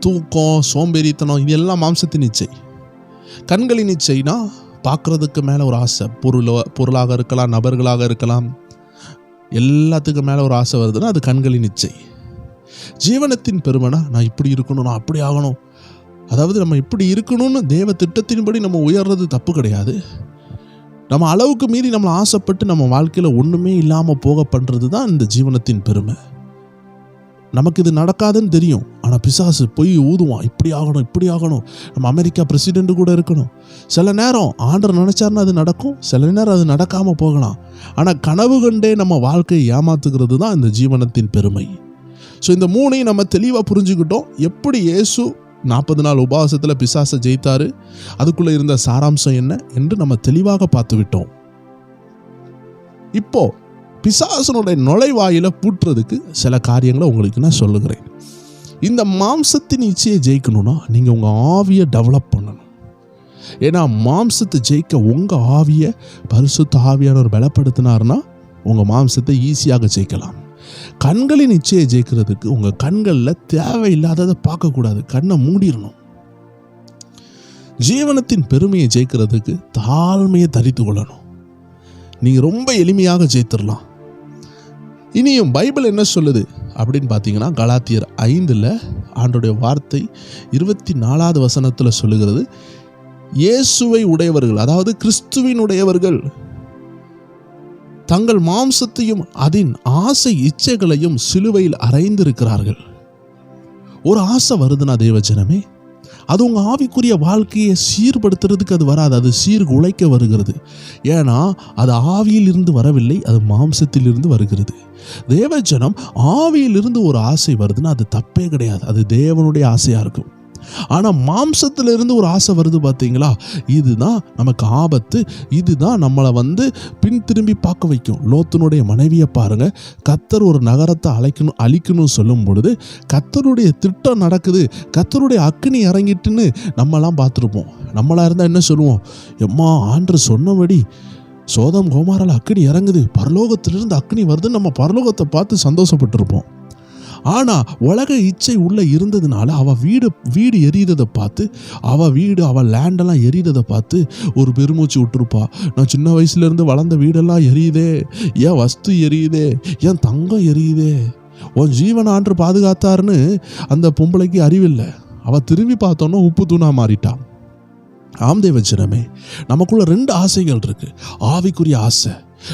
தூக்கம், சோம்பேறித்தனம், இது எல்லாம் மாம்சத்தின் நிச்சை. கண்களின் நிச்சைனா பார்க்கறதுக்கு மேல ஒரு ஆசை, பொருளாக இருக்கலாம், நபர்களாக இருக்கலாம், எல்லாத்துக்கும் மேல ஒரு ஆசை வருதுன்னா அது கண்களின் நிச்சை. ஜீவனத்தின் பெருமைனா நான் இப்படி இருக்கணும், நான் அப்படி ஆகணும். அதாவது நம்ம இப்படி இருக்கணும்னு தேவ திட்டத்தின்படி நம்ம உயர்றது தப்பு கிடையாது. நம்ம அளவுக்கு மீறி நம்மளை ஆசைப்பட்டு நம்ம வாழ்க்கையில் ஒன்றுமே இல்லாமல் போக பண்ணுறது தான் இந்த ஜீவனத்தின் பெருமை. நமக்கு இது நடக்காதுன்னு தெரியும், ஆனால் பிசாசு போய் ஊதுவான், இப்படி ஆகணும், இப்படி ஆகணும், நம்ம அமெரிக்கா பிரசிடென்ட் கூட இருக்கணும். சில நேரம் ஆண்டவர் நினைச்சாருன்னா அது நடக்கும், சில நேரம் அது நடக்காமல் போகலாம். ஆனால் கனவு கண்டே நம்ம வாழ்க்கையை ஏமாத்துக்கிறது தான் இந்த ஜீவனத்தின் பெருமை. ஸோ இந்த 3ஐயும் நம்ம தெளிவாக புரிஞ்சுக்கிட்டோம். எப்படி இயேசு 40 நாள் உபவாசத்தில் பிசாசை ஜெயித்தாரு, அதுக்குள்ளே இருந்த சாராம்சம் என்ன என்று நம்ம தெளிவாக பார்த்து விட்டோம். இப்போ பிசாசனுடைய நுழைவாயில பூட்டுறதுக்கு சில காரியங்களை உங்களுக்கு நான் சொல்லுகிறேன். இந்த மாம்சத்தின் இச்சையை ஜெயிக்கணும்னா நீங்கள் உங்கள் ஆவியை டெவலப் பண்ணணும். ஏன்னா மாம்சத்தை ஜெயிக்க உங்கள் ஆவியை பரிசுத்த ஆவியானவர் பலப்படுத்தினார்னா உங்கள் மாம்சத்தை ஈஸியாக ஜெயிக்கலாம். கண்களின் இச்சையை ஜெயிக்கிறதுக்கு உங்கள் கண்களில் தேவையில்லாததை பார்க்கக்கூடாது, கண்ணை மூடிடணும். ஜீவனத்தின் பெருமையை ஜெயிக்கிறதுக்கு தாழ்மையை தரித்து கொள்ளணும். நீங்கள் ரொம்ப எளிமையாக ஜெயித்திடலாம். இனியும் பைபிள் என்ன சொல்லுது அப்படின்னு பார்த்தீங்கன்னா, கலாத்தியர் 5 ஆண்டோடைய வார்த்தை 24வது வசனத்தில் சொல்லுகிறது, இயேசுவை உடையவர்கள், அதாவது கிறிஸ்துவின் உடையவர்கள் தங்கள் மாம்சத்தையும் அதன் ஆசை இச்சைகளையும் சிலுவையில் அறைந்திருக்கிறார்கள். ஒரு ஆசை வருதுன்னா தேவஜனமே, அது உங்கள் ஆவிக்குரிய வாழ்க்கையை சீர்படுத்துறதுக்கு அது வராது, அது சீர்குலைக்க வருகிறது. ஏன்னா அது ஆவியில் இருந்து வரவில்லை, அது மாம்சத்தில் இருந்து வருகிறது. தேவஜனம் ஆவியிலிருந்து ஒரு ஆசை வருதுன்னா அது தப்பே கிடையாது, அது தேவனுடைய ஆசையாக இருக்கும். ஆனால் மாம்சத்திலிருந்து ஒரு ஆசை வருது பார்த்தீங்களா, இதுதான் நமக்கு ஆபத்து. இதுதான் நம்மளை பின் திரும்பி பார்க்க வைக்கும். லோத்தினுடைய மனைவியை பாருங்க, கர்த்தர் ஒரு நகரத்தை அழிக்கணும் சொல்லும் பொழுது கர்த்தருடைய திட்டம் நடக்குது, கர்த்தருடைய அக்கினி இறங்கிட்டுன்னு நம்மலாம் பார்த்துருப்போம். நம்மளா இருந்தால் என்ன சொல்லுவோம், எம்மா ஆண்டவர் சொன்னபடி சோதம் கோமாரால அக்கினி இறங்குது, பரலோகத்திலிருந்து அக்கினி வருதுன்னு நம்ம பரலோகத்தை பார்த்து சந்தோஷப்பட்டிருப்போம். ஆனால் உலக இச்சை உள்ளே இருந்ததுனால அவள் வீடு எரியிறதை பார்த்து, அவள் லேண்டெல்லாம் எரியிறதை பார்த்து ஒரு பெருமூச்சு விட்டுருப்பா. நான் சின்ன வயசுலேருந்து வளர்ந்த வீடெல்லாம் எரியுதே, ஏன் வஸ்து எரியுதே, ஏன் தங்கம் எரியுதே, உன் ஜீவன் ஆண்டு பாதுகாத்தாருன்னு அந்த பொம்பளைக்கு அறிவில்லை. அவள் திரும்பி பார்த்தோன்னா உப்பு தூணா மாறிட்டான். ஆம் தேவஜனமே, நமக்குள்ள 2 ஆசைகள் இருக்கு. ஆவிக்குரிய ஆசை,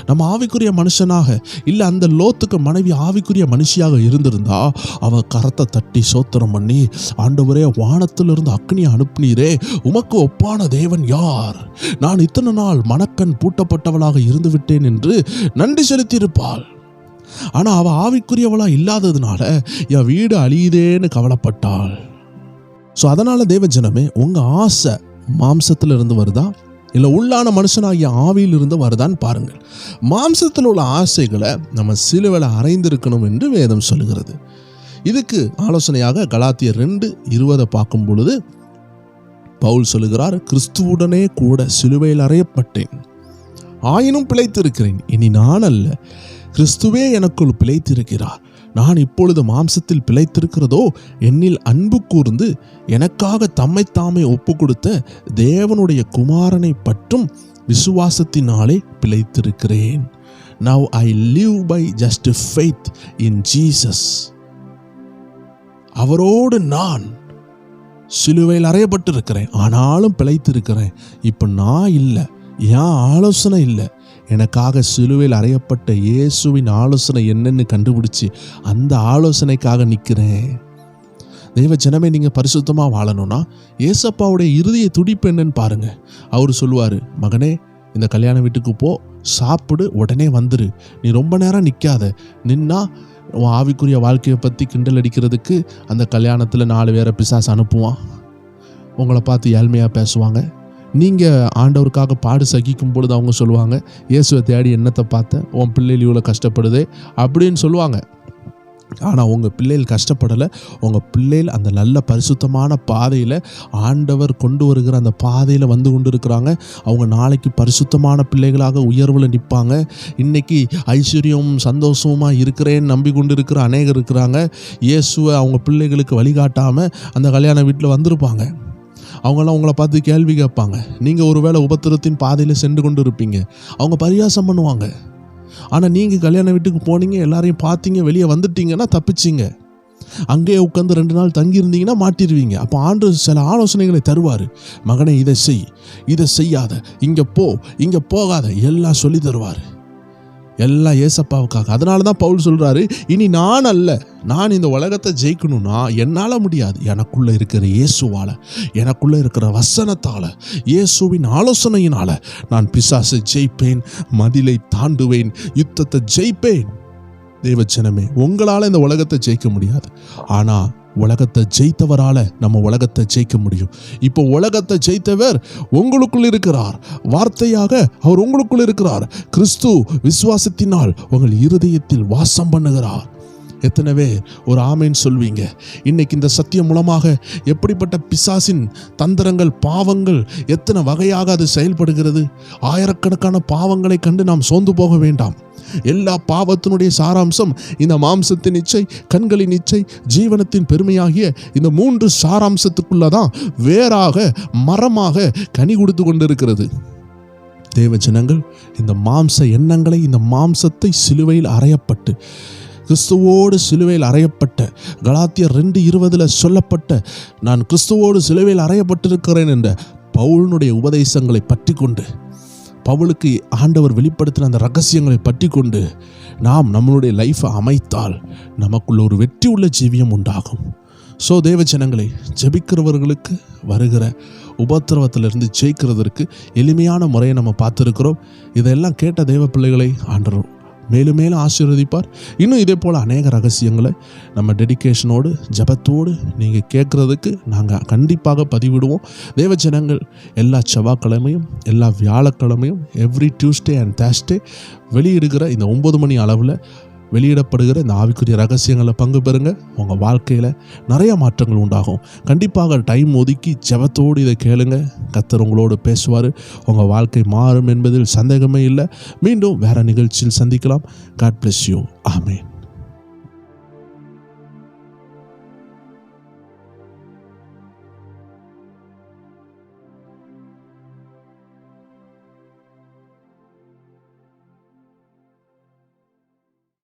நம்ம ஆவிக்குரிய மனுஷனாக இல்லை, அந்த லோத்துக்கு மனைவி ஆவிக்குரிய மனுஷியாக இருந்திருந்தா அவ கரத்தை தட்டி சோத்திரம் பண்ணி, ஆண்டவரே வானத்திலிருந்து அக்னியை அனுப்பினீரே, உமக்கு ஒப்பான தேவன் யார், நான் இத்தனை நாள் மனக்கண் பூட்டப்பட்டவளாக இருந்து விட்டேன் என்று நன்றி செலுத்தியிருப்பாள். ஆனா அவ ஆவிக்குரியவளா இல்லாததுனால என் வீடு அழியுதேன்னு கவலைப்பட்டாள். ஸோ அதனால தேவஜனமே, உங்க ஆசை மாம்சத்துல இருந்து வருதா இல்லை உள்ளான மனுஷனாகிய ஆவியில் இருந்து வருதான்னு பாருங்கள். மாம்சத்தில் உள்ள ஆசைகளை நம்ம சிலுவையில் அறைந்திருக்கணும் என்று வேதம் சொல்லுகிறது. இதுக்கு ஆலோசனையாக கலாத்தியர் 2:20 பார்க்கும் பொழுது பவுல் சொல்லுகிறார், கிறிஸ்துவுடனே கூட சிலுவையில் அறையப்பட்டேன், ஆயினும் பிழைத்திருக்கிறேன், இனி நான் அல்ல, கிறிஸ்துவே எனக்குள் பிழைத்திருக்கிறார். நான் இப்பொழுது மாம்சத்தில் பிழைத்திருக்கிறதோ என்னில் அன்பு கூர்ந்து எனக்காக தம்மைத்தாமே ஒப்பு கொடுத்த தேவனுடைய குமாரனை பற்றும் விசுவாசத்தினாலே பிழைத்திருக்கிறேன். Now I live by just faith in Jesus. அவரோடு நான் சிலுவையில் அறையப்பட்டிருக்கிறேன், ஆனாலும் பிழைத்திருக்கிறேன். இப்போ நான் இல்லை, என் ஆலோசனை இல்லை, எனக்காக சிலுவையில் அறையப்பட்ட இயேசுவின் ஆலோசனை என்னன்னு கண்டுபிடிச்சி அந்த ஆலோசனைக்காக நிற்கிறேன். தெய்வ ஜனமே, நீங்கள் பரிசுத்தமாக வாழணும்னா ஏசப்பாவுடைய இருதய துடிப்பு என்னன்னு பாருங்க. அவர் சொல்லுவார், மகனே இந்த கல்யாண வீட்டுக்கு போ, சாப்பிடு, உடனே வந்துரு. நீ ரொம்ப நேரம் நிற்காத. நின்னா உன் ஆவிக்குரிய வாழ்க்கையை பற்றி கிண்டல் அடிக்கிறதுக்கு அந்த கல்யாணத்தில் 4 பேரை பிசாசு அனுப்புவான். உங்களை பார்த்து ஏழ்மையாக பேசுவாங்க. நீங்கள் ஆண்டவருக்காக பாடு சகிக்கும் பொழுது அவங்க சொல்லுவாங்க, இயேசுவை தேடி என்னத்தை பார்த்தேன், உன் பிள்ளைகள் இவ்வளோ கஷ்டப்படுதே அப்படின்னு சொல்லுவாங்க. ஆனால் உங்கள் பிள்ளைகள் கஷ்டப்படலை. உங்கள் பிள்ளைகள் அந்த நல்ல பரிசுத்தமான பாதையில் ஆண்டவர் கொண்டு வருகிற அந்த பாதையில் வந்து கொண்டு இருக்கிறாங்க. அவங்க நாளைக்கு பரிசுத்தமான பிள்ளைகளாக உயர்வில் நிற்பாங்க. இன்றைக்கி ஐஸ்வர்யம் சந்தோஷமாக இருக்கிறேன்னு நம்பி கொண்டு இருக்கிற அநேகர் இருக்கிறாங்க. இயேசுவை அவங்க பிள்ளைகளுக்கு வழிகாட்டாமல் அந்த கல்யாண வீட்டில் வந்திருப்பாங்க. அவங்களாம் உங்களை பார்த்து கேள்வி கேட்பாங்க. நீங்கள் ஒருவேளை உபத்திரத்தின் பாதையில் சென்று கொண்டு இருப்பீங்க. அவங்க பரியாசம் பண்ணுவாங்க. ஆனால் நீங்கள் கல்யாண வீட்டுக்கு போனீங்க, எல்லாரையும் பார்த்தீங்க, வெளியே வந்துட்டீங்கன்னா தப்பிச்சிங்க. அங்கேயே உட்காந்து 2 நாள் தங்கியிருந்தீங்கன்னா மாட்டிடுவீங்க. அப்போ ஆண்டவர் சில ஆலோசனைகளை தருவார். மகனே, இதை செய், இதை செய்யாத, இங்கே போ, இங்கே போகாத, எல்லாம் சொல்லி தருவார். எல்லாம் ஏசப்பாவுக்காக. அதனால தான் பவுல் சொல்கிறாரு, இனி நான் அல்ல, நான் இந்த உலகத்தை ஜெயிக்கணும்னா என்னால் முடியாது. எனக்குள்ளே இருக்கிற இயேசுவால், எனக்குள்ளே இருக்கிற வசனத்தால், இயேசுவின் ஆலோசனையினால் நான் பிசாசை ஜெயிப்பேன், மதிலை தாண்டுவேன், யுத்தத்தை ஜெயிப்பேன். தேவஜனமே, உங்களால் இந்த உலகத்தை ஜெயிக்க முடியாது. ஆனால் உலகத்தை ஜெயித்தவரால் நம்ம உலகத்தை ஜெயிக்க முடியும். இப்போ உலகத்தை ஜெயித்தவர் உங்களுக்குள் இருக்கிறார். வார்த்தையாக அவர் உங்களுக்குள் இருக்கிறார். கிறிஸ்து விசுவாசத்தினால் உங்கள் இருதயத்தில் வாசம் பண்ணுகிறார். எத்தனை பேர் ஒரு ஆமேன் சொல்வீங்க? இன்னைக்கு இந்த சத்தியம் மூலமாக எப்படிப்பட்ட பிசாசின் தந்திரங்கள், பாவங்கள் எத்தனை வகையாக அது செயல்படுகிறது. ஆயிரக்கணக்கான பாவங்களை கண்டு நாம் சோர்ந்து போக வேண்டாம். எல்லா பாவத்தினுடைய சாராம்சம் இந்த மாம்சத்தின் இச்சை, கண்களின் இச்சை, ஜீவனத்தின் பெருமையாகிய இந்த 3 சாராம்சத்துக்குள்ளதான் வேறாக மரமாக கனி கொடுத்து கொண்டிருக்கிறது. தேவ ஜனங்கள், இந்த மாம்ச எண்ணங்களை, இந்த மாம்சத்தை சிலுவையில் அறையப்பட்டு, கிறிஸ்துவோடு சிலுவையில் அறையப்பட்ட, கலாத்தியர் 2:20 சொல்லப்பட்ட, நான் கிறிஸ்துவோடு சிலுவையில் அறையப்பட்டிருக்கிறேன் என்ற பவுலினுடைய உபதேசங்களை பற்றி கொண்டு, பவுலுக்கு ஆண்டவர் வெளிப்படுத்தின அந்த ரகசியங்களை பற்றி கொண்டு நாம் நம்மளுடைய லைஃப்பை அமைத்தால் நமக்குள்ள ஒரு வெற்றி உள்ள ஜீவியம் உண்டாகும். ஸோ தேவ ஜனங்களை, ஜெபிக்கிறவர்களுக்கு வருகிற உபத்திரவத்திலிருந்து ஜெயிக்கிறதற்கு எளிமையான முறையை நம்ம பார்த்துருக்கிறோம். இதெல்லாம் கேட்ட தேவ பிள்ளைகளை ஆண்டவர் மேலும் மேலும் ஆசீர்வதிப்பார். இன்னும் இதே போல் அநேக ரகசியங்களை நம்ம டெடிகேஷனோடு, ஜபத்தோடு நீங்கள் கேட்குறதுக்கு நாங்கள் கண்டிப்பாக பதிவிடுவோம். தேவஜனங்கள், எல்லா செவ்வாய்க்கிழமையும், எல்லா வியாழக்கிழமையும், எவ்ரி டியூஸ்டே அண்ட் தேர்ஸ்டே வெளியிடுகிற இந்த 9 மணி அளவில் வெளியிடப்படுகிற இந்த ஆவிக்குரிய ரகசியங்களை பங்கு பெறுங்க. உங்கள் வாழ்க்கையில் நிறைய மாற்றங்கள் உண்டாகும். கண்டிப்பாக டைம் ஒதுக்கி ஜெபத்தோடு இதை கேளுங்க. கர்த்தர் உங்களோடு பேசுவார். உங்கள் வாழ்க்கை மாறும் என்பதில் சந்தேகமே இல்லை. மீண்டும் வேறு நிகழ்ச்சியில் சந்திக்கலாம். God bless you. ஆமென்.